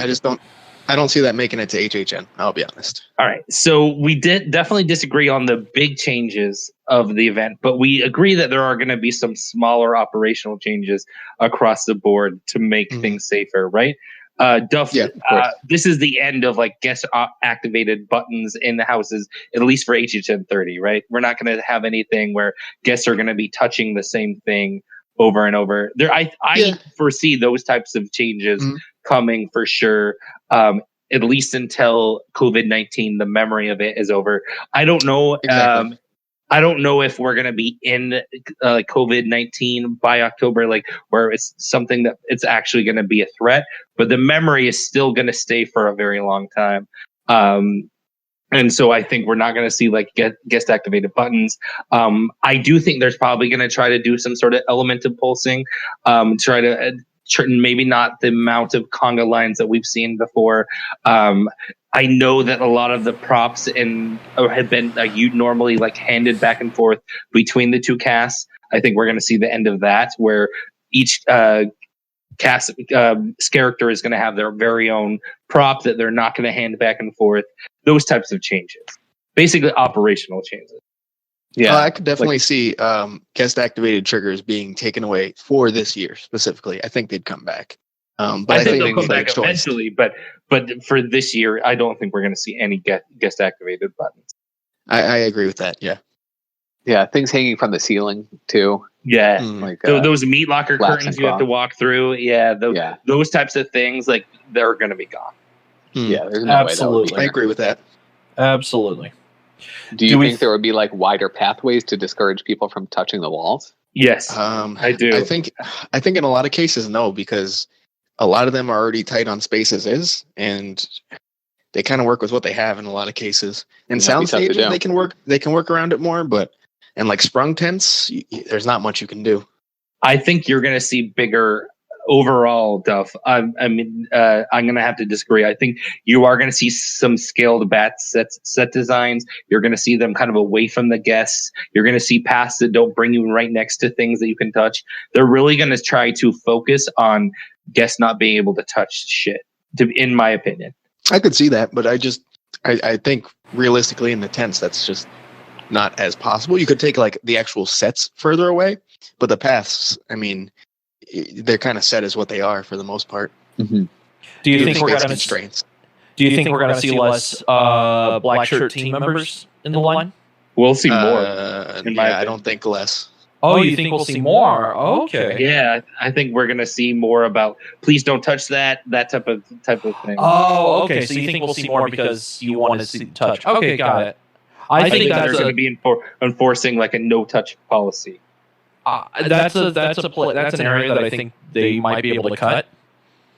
I don't see that making it to HHN. I'll be honest. All right. So we did definitely disagree on the big changes of the event, but we agree that there are going to be some smaller operational changes across the board to make things safer, right? Duff, this is the end of like guest activated buttons in the houses, at least for HHN30, right? We're not going to have anything where guests are going to be touching the same thing over and over. I foresee those types of changes coming for sure. At least until COVID-19, the memory of it is over. I don't know. Exactly. I don't know if we're going to be in COVID-19 by October, like where it's something that it's actually going to be a threat, but the memory is still going to stay for a very long time. And so I think we're not going to see like guest activated buttons. I do think there's probably going to try to do some sort of element of pulsing, try to maybe not the amount of conga lines that we've seen before. I know that a lot of the props have been normally like handed back and forth between the two casts. I think we're going to see the end of that, where each cast character is going to have their very own prop that they're not going to hand back and forth. Those types of changes, basically operational changes. Yeah, I could definitely see guest activated triggers being taken away for this year specifically. I think they'd come back. But I think they'll come back eventually. But for this year, I don't think we're going to see any guest activated buttons. I agree with that. Yeah. Yeah, things hanging from the ceiling too. Yeah, like those meat locker curtains you have to walk through. Yeah, those types of things, like they're going to be gone. Yeah, there's no absolutely. way I agree with that. Absolutely. Do you think there would be like wider pathways to discourage people from touching the walls? Yes, I do. I think in a lot of cases, no, because a lot of them are already tight on space as is, and they kind of work with what they have in a lot of cases. In sound stages, they can work around it more, but in like sprung tents, there's not much you can do. I think you're going to see bigger overall, Duff. I'm going to have to disagree. I think you are going to see some scaled bat set designs. You're going to see them kind of away from the guests. You're going to see paths that don't bring you right next to things that you can touch. They're really going to try to focus on guests not being able to touch shit, in my opinion. I could see that, but I think realistically in the tents, that's just not as possible. You could take like the actual sets further away, but the paths, I mean, they're kind of set as what they are for the most part. Mm-hmm. Do you think we're going to see less black shirt team members in the line? We'll see more. I don't think less. Oh, you think we'll see more? Okay. Yeah, I think we're going to see more about please don't touch that type of thing. Oh, okay. So you think we'll see more because you want to see touch? Okay, got it. I think that they're going to be enforcing like a no touch policy. That's an area that I think they might be able to cut.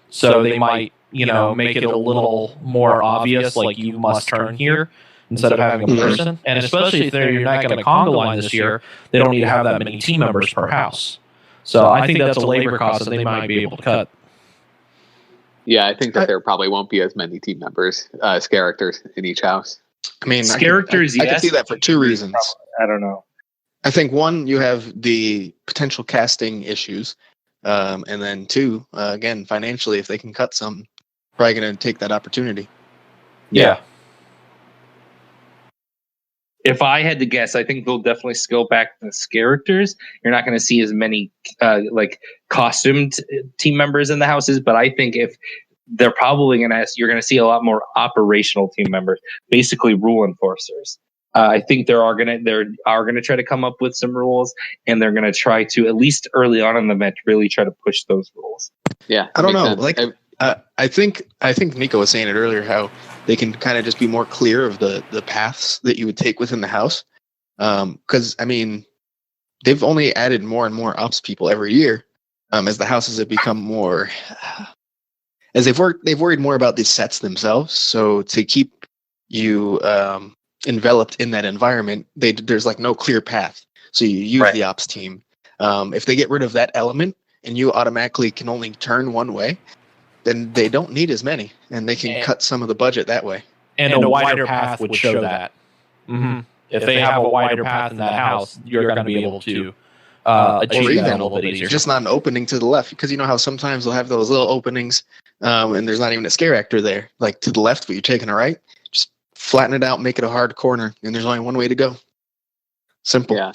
So they might, make it a little more obvious, like you must turn here instead of having a person. And especially if you're not going to conga line this year, they don't need to have that many team members per house. So I think that's a labor cost that they might be able to cut. Yeah, I think that there probably won't be as many team members, as characters in each house. I mean, characters. I can see that for two reasons. I don't know. I think one, you have the potential casting issues, and then two, again, financially, if they can cut some, probably going to take that opportunity. Yeah. If I had to guess, I think they'll definitely scale back the characters. You're not going to see as many costumed team members in the houses, but I think if they're probably you're going to see a lot more operational team members, basically rule enforcers. I think they are going to try to come up with some rules, and they're going to try to, at least early on in the event, really try to push those rules. Yeah, I don't know. I think Nico was saying it earlier, how they can kind of just be more clear of the paths that you would take within the house. Because I mean, they've only added more and more ops people every year, as the houses have become more, as they've worried more about these sets themselves. So to keep you enveloped in that environment, there's like no clear path. So you use the ops team. If they get rid of that element and you automatically can only turn one way, then they don't need as many, and they can cut some of the budget that way. And a wider path would show that. Mm-hmm. If they have a wider path in that house, you're going to be able to achieve that a little bit easier. Just not an opening to the left, because you know how sometimes they'll have those little openings, and there's not even a scare actor there. Like to the left, but you're taking a right. Just flatten it out, make it a hard corner, and there's only one way to go. Simple. Yeah.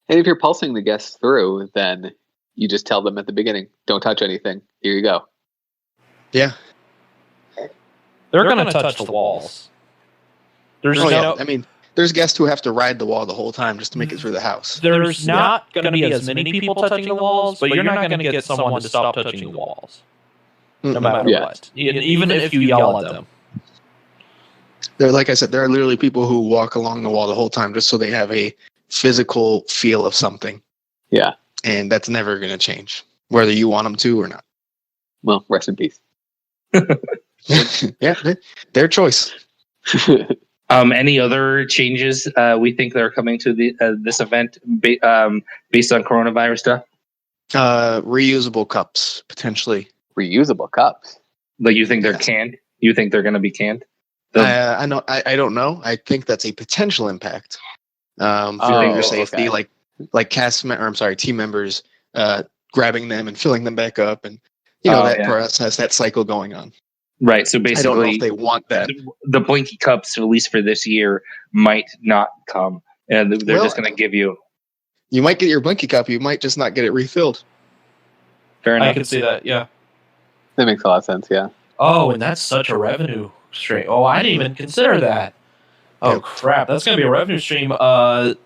And if you're pulsing the guests through, then you just tell them at the beginning, don't touch anything. Here you go. Yeah. They're going to touch the walls. There's guests who have to ride the wall the whole time just to make it through the house. There's not going to be as many people touching the walls, but you're not going to get someone to stop touching the walls. No matter what. Even if you yell at them. Like I said, there are literally people who walk along the wall the whole time just so they have a physical feel of something. Yeah. And that's never going to change, whether you want them to or not. Well, rest in peace. Yeah, their choice. Any other changes we think that are coming to this event based on coronavirus stuff? Reusable cups, potentially. Reusable cups? Like you think they're canned? You think they're going to be canned? I know. I don't know. I think that's a potential impact. For your safety, like team members grabbing them and filling them back up, and process, that cycle going on. Right. So basically, I don't know if they want that. The Blinky cups, at least for this year, might not come, and they're just going to give you. You might get your Blinky cup. You might just not get it refilled. Fair enough. I can see that. Yeah. That makes a lot of sense. Yeah. Oh, and that's such a revenue stream. Oh, I didn't even consider that. Oh, crap. That's going to be a revenue stream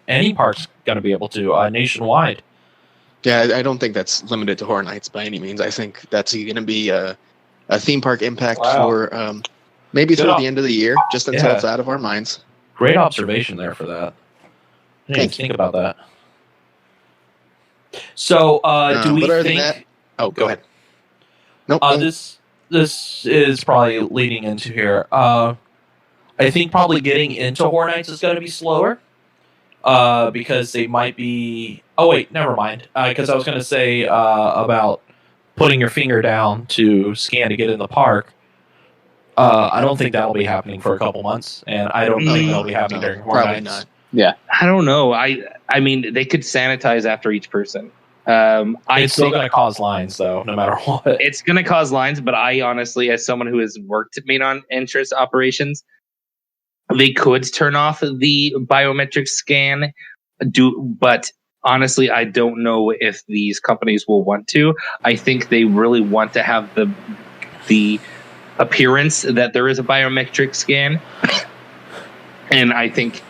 any park's going to be able to nationwide. Yeah, I don't think that's limited to Horror Nights by any means. I think that's going to be a theme park impact for maybe through the end of the year, just until it's out of our minds. Great observation there for that. I didn't think about that. So, do we think... go ahead. Nope. This is probably leading into here. I think probably getting into Horror Nights is going to be slower because they might be... Oh, wait, never mind. Because I was going to say about putting your finger down to scan to get in the park. I don't think that'll be happening for a couple months, and I don't think that'll be happening during Horror Nights. Not. Yeah. I don't know. I mean, they could sanitize after each person. It's still going to cause lines, though, no matter what. It's going to cause lines, but I honestly, as someone who has worked main on entrance operations, they could turn off the biometric scan. But honestly, I don't know if these companies will want to. I think they really want to have the appearance that there is a biometric scan, and I think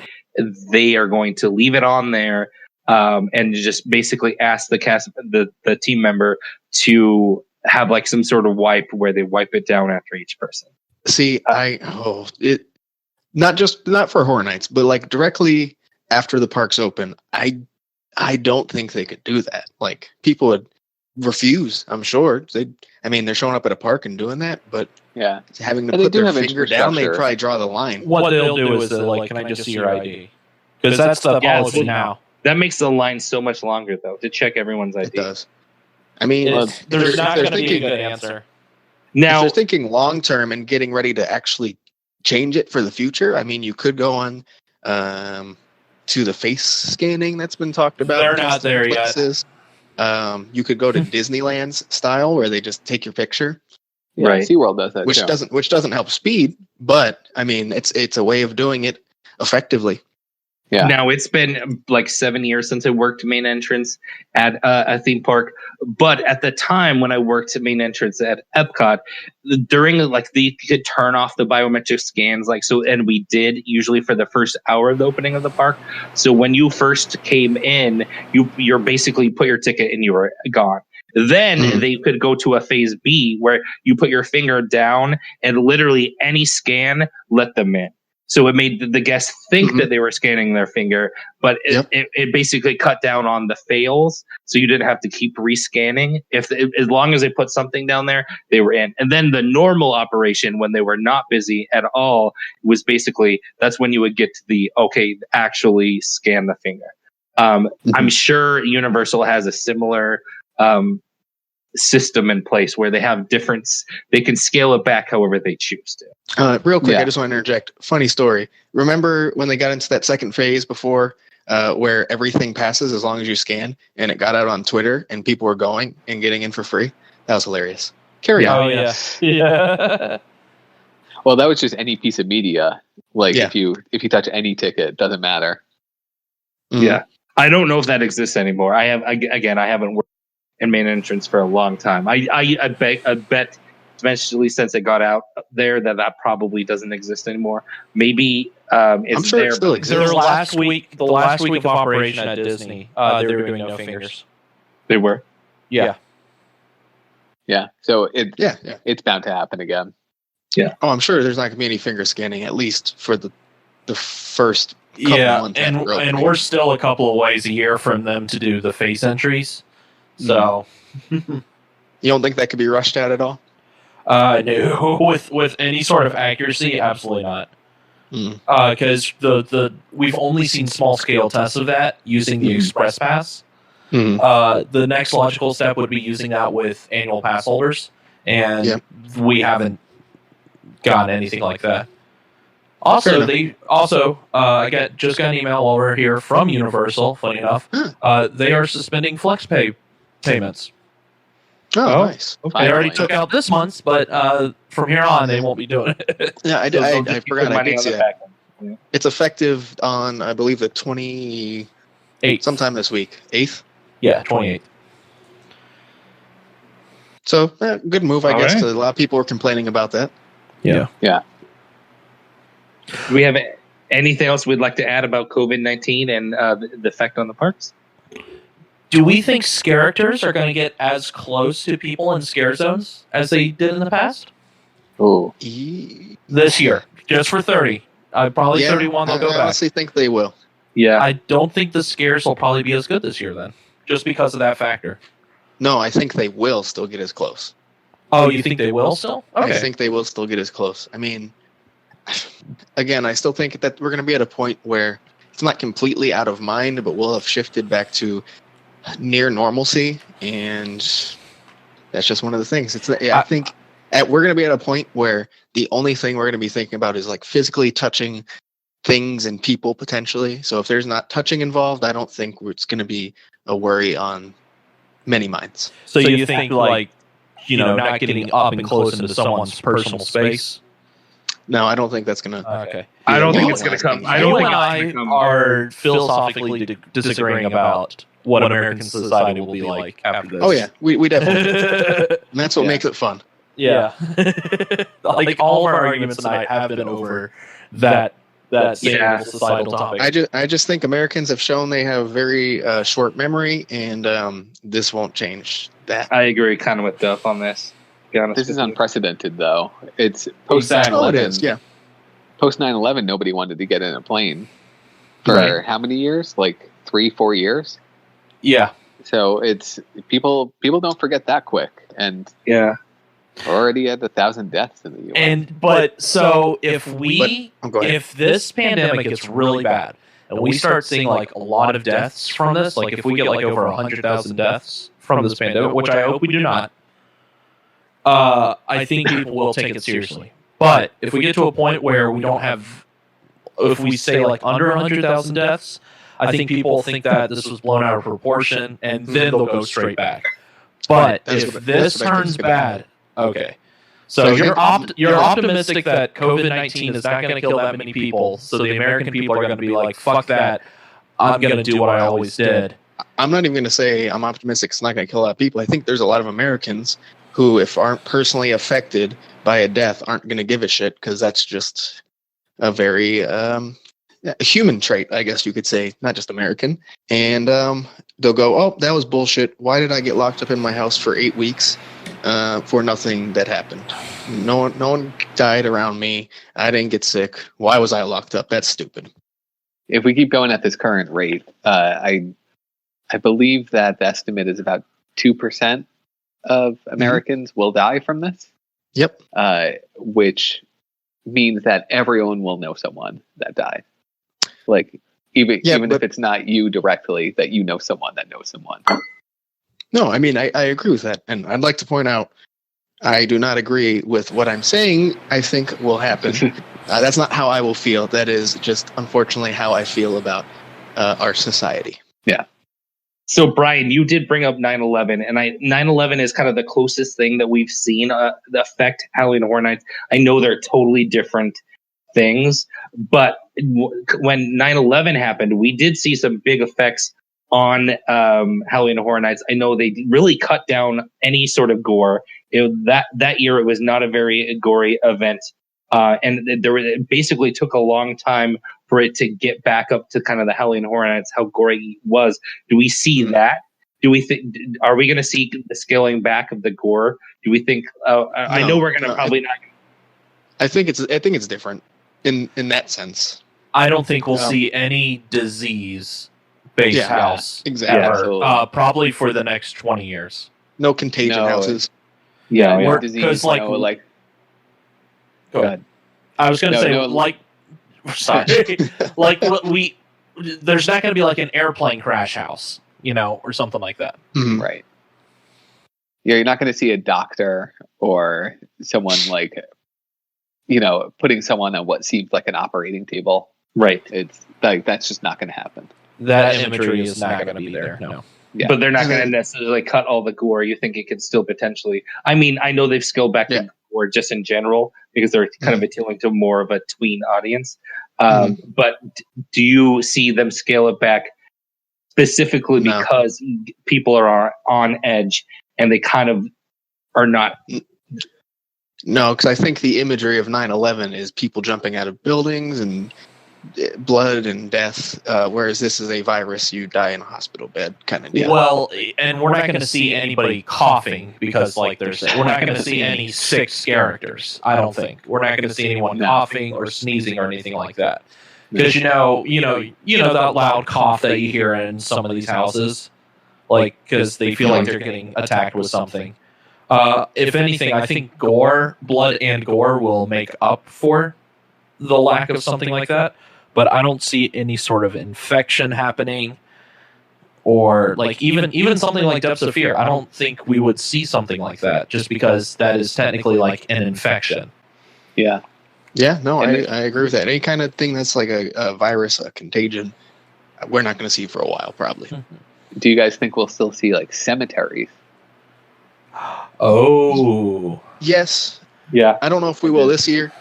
they are going to leave it on there. And just basically ask the team member to have like some sort of wipe where they wipe it down after each person. See, not for Horror Nights, but like directly after the parks open, I don't think they could do that. Like people would refuse. I'm sure they're showing up at a park and doing that, but having to put their finger down, they probably draw the line. What they'll do is can I just see your ID? Because that's the policy now. That makes the line so much longer, though, to check everyone's ID. It does. I mean, there's not going to be a good answer. Now, if they're thinking long term and getting ready to actually change it for the future, I mean, you could go on to the face scanning that's been talked about. They're not there yet. You could go to Disneyland's style, where they just take your picture. Yeah, right. SeaWorld does that, which doesn't help speed, but I mean, it's a way of doing it effectively. Yeah. Now, it's been like 7 years since I worked main entrance at a theme park. But at the time when I worked at main entrance at Epcot, during they could turn off the biometric scans, and we did usually for the first hour of the opening of the park. So when you first came in, you're basically put your ticket and you were gone. Then they could go to a phase B where you put your finger down and literally any scan let them in. So it made the guests think that they were scanning their finger, but it basically cut down on the fails. So you didn't have to keep rescanning. As long as they put something down there, they were in. And then the normal operation, when they were not busy at all, was basically that's when you would get to actually scan the finger. I'm sure Universal has a similar system in place where they have they can scale it back however they choose to. Real quick, Yeah. I just want to interject. Funny story. Remember when they got into that second phase before, where everything passes as long as you scan, and it got out on Twitter, and people were going and getting in for free? That was hilarious. Carry on. Oh yeah, yeah. Well, that was just any piece of media. Like Yeah. if you touch any ticket, it doesn't matter. Mhm. Yeah, I don't know if that exists anymore. I haven't worked in main entrance for a long time. I bet eventually, since it got out there, that probably doesn't exist anymore. Maybe it's I'm sure there, it still but exists. Their last week, the last week of operation at Disney, they were doing no fingers. they were. Yeah. Yeah. So Yeah. it's bound to happen again. Oh, I'm sure there's not going to be any finger scanning, at least for the first couple months. And we're still a couple of ways a year from them to do the face entries. So, You don't think that could be rushed out at all? no, with any sort of accuracy, absolutely not. Mm. Because we've only seen small scale tests of that using the Express Pass. Mm. The next logical step would be using that with annual pass holders, and we haven't gotten anything like that. Also, I just got an email over here from Universal. Funny enough, they are suspending flex pay payments. Oh, nice. Okay. They already took out this month's, but from here on, they won't be doing it. Yeah, I They'll just keep forgot. the I money did on see the that. back end. It's effective on, I believe, the 28th, sometime this week, 8th. Yeah, 28th. So, good move, I All guess. right. 'Cause a lot of people were complaining about that. Yeah. Do we have anything else we'd like to add about COVID-19 and the effect on the parks? Do we think characters are going to get as close to people in scare zones as they did in the past? Ooh. This year, just for 30. Probably 31 they'll go I back. honestly think they will. Yeah, I don't think the scares will probably be as good this year then, just because of that factor. No, I think they will still get as close. Oh, you think they will still? Okay. I think they will still get as close. I mean, again, I still think that we're going to be at a point where it's not completely out of mind, but we'll have shifted back to near normalcy, and that's just one of the things. I think we're going to be at a point where the only thing we're going to be thinking about is like physically touching things and people potentially. So if there's not touching involved, I don't think it's going to be a worry on many minds. So you think like, not getting up and close into someone's personal space? No, I don't think that's going to. Okay. I don't think Yeah. it's going to come. You I don't You think and it's I going to come. are philosophically disagreeing about what American society will be like after this. Oh, yeah, we definitely. And that's what Yeah. makes it fun. Yeah. Like all of our arguments tonight have been over that same Yeah. societal topic. I just think Americans have shown they have very short memory, and this won't change that. I agree kind of with Duff on this. To be honest This with is you. unprecedented, though. It's post Exactly. 9/11. Oh, it is, yeah. Post 9/11, nobody wanted to get in a plane for Right. how many years? Like 3-4 years. Yeah. So it's people don't forget that quick, and Yeah. we're already at 1,000 deaths in the U.S. But so if Go ahead. if this pandemic gets really bad and we start seeing like a lot of deaths from this, like if we get like over 100,000 deaths from this pandemic, which I hope we do not, I think people will take it seriously. But if we get to a point where we don't have, if we say like under 100,000 deaths, I think people think that this was blown out of proportion, and then they'll go straight back. But That's if what- this that's what I think turns is gonna happen. bad, okay. So you're optimistic that COVID-19 is not going to kill that many people, so the American people are going to be like, fuck that, I'm going to do what I always did. I'm not even going to say I'm optimistic it's not going to kill a lot of people. I think there's a lot of Americans who, if aren't personally affected by a death, aren't going to give a shit, because that's just a very human trait, I guess you could say, not just American. And they'll go, oh, that was bullshit. Why did I get locked up in my house for 8 weeks for nothing that happened? No one died around me. I didn't get sick. Why was I locked up? That's stupid. If we keep going at this current rate, I believe that the estimate is about 2% of Americans will die from this. Yep. Which means that everyone will know someone that died. Like even if it's not you directly, that you know someone that knows someone. No, I mean, I agree with that. And I'd like to point out, I do not agree with what I'm saying I think will happen. That's not how I will feel. That is just, unfortunately, how I feel about our society. Yeah. So, Brian, you did bring up 9/11, and 9/11 is kind of the closest thing that we've seen affect Halloween Horror Nights. I know they're totally different things, but when 9/11 happened, we did see some big effects on Halloween Horror Nights. I know they really cut down any sort of gore. That year, it was not a very gory event, and it basically took a long time for it to get back up to kind of the Halloween Horror Nights, how gory it was. Do we see that? Do we think? Are we going to see the scaling back of the gore? Do we think? I know we're going to probably not. I think it's different in that sense. I don't think we'll see any disease-based house exactly. ever, probably for the next 20 years. No contagion houses. Yeah, disease. Because go ahead. I was going to say sorry, there's not going to be like an airplane crash house, or something like that. Mm-hmm. Right. Yeah, you're not going to see a doctor or someone putting someone on what seems like an operating table. Right. It's like that's just not going to happen. That imagery is not going to be there. No. Yeah. But they're not going to necessarily cut all the gore. You think it could still potentially? I mean, I know they've scaled back the gore just in general because they're kind of appealing to more of a tween audience. But do you see them scale it back specifically because people are on edge and they kind of are not? No, because I think the imagery of 9/11 is people jumping out of buildings and blood and death, whereas this is a virus, you die in a hospital bed kind of deal. Well, and we're not going to see anybody coughing because, like they're saying, we're not going to see any sick characters. I don't think we're not going to see anyone coughing or sneezing or anything like that. Because that loud cough that you hear in some of these houses, like because they feel like they're getting attacked with something. If anything, I think blood and gore will make up for the lack of something like that. But I don't see any sort of infection happening, or like even something like Depths of Fear. I don't think we would see something like that just because that is technically like an infection. Yeah. Yeah, no, I agree with that. Any kind of thing that's like a virus, a contagion, we're not going to see for a while, probably. Do you guys think we'll still see like cemeteries? Oh. Yes. Yeah. I don't know if we will this year,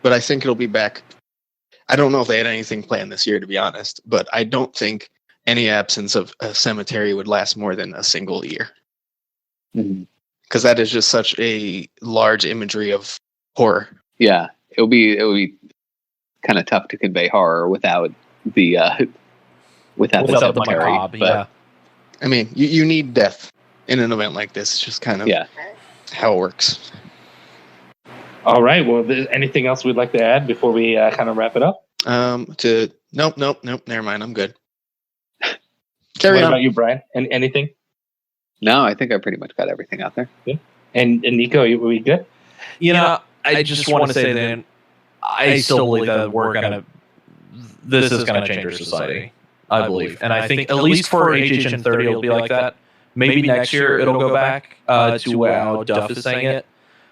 but I think it'll be back. I don't know if they had anything planned this year, to be honest, but I don't think any absence of a cemetery would last more than a single year. Because that is just such a large imagery of horror. Yeah. It would be kind of tough to convey horror without the cemetery. Macabre, but I mean, you need death in an event like this. It's just kind of how it works. All right. Well, anything else we'd like to add before we kind of wrap it up? Nope. Never mind. I'm good. Carry on. What about you, Brian? Anything? No, I think I pretty much got everything out there. Yeah. And Nico, are we good? I just want to say that I still believe that this is going to change our society. I believe. And I think at least for HHN30 it'll be like that. Maybe next year it'll go back to how Duff is saying it.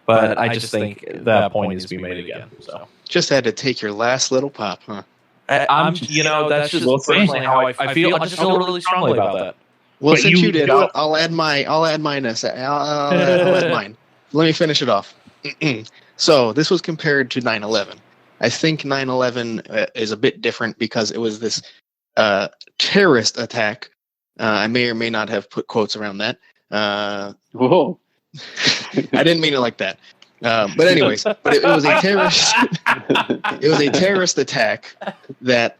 But I just think that point needs to be made again. So just had to take your last little pop, huh? I'm that's just personally how I feel. I just feel really strongly about that. Well, but since you did, I'll add mine. I'll add mine. Let me finish it off. So this was compared to 9/11. I think 9/11 is a bit different because it was this terrorist attack. I may or may not have put quotes around that. Whoa. I didn't mean it like that. But anyways, it was a terrorist. It was a terrorist attack that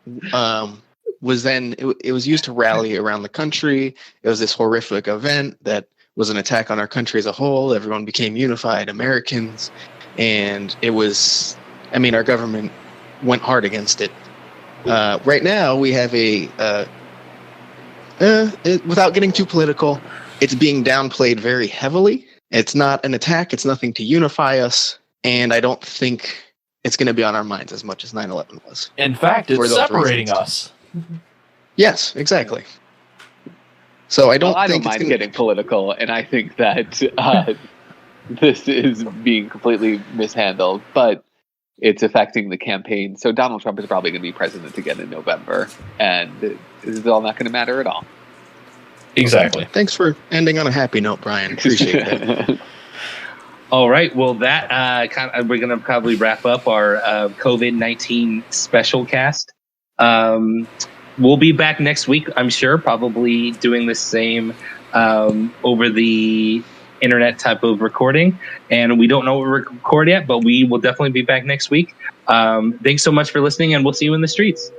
was then it was used to rally around the country. It was this horrific event that was an attack on our country as a whole. Everyone became unified Americans, and it was. I mean, our government went hard against it. Right now, we have without getting too political, it's being downplayed very heavily. It's not an attack. It's nothing to unify us. And I don't think it's going to be on our minds as much as 9/11 was. In fact, it's separating us. Yes, exactly. So I don't I think don't it's mind getting political, and I think that this is being completely mishandled, but it's affecting the campaign. So Donald Trump is probably going to be president again in November, and this is all not going to matter at all. Exactly. Thanks for ending on a happy note, Brian. Appreciate that. All right. Well, that we're going to probably wrap up our COVID-19 special cast. We'll be back next week, I'm sure, probably doing the same over the internet type of recording. And we don't know what we record yet, but we will definitely be back next week. Thanks so much for listening, and we'll see you in the streets.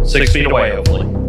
6 feet away, hopefully.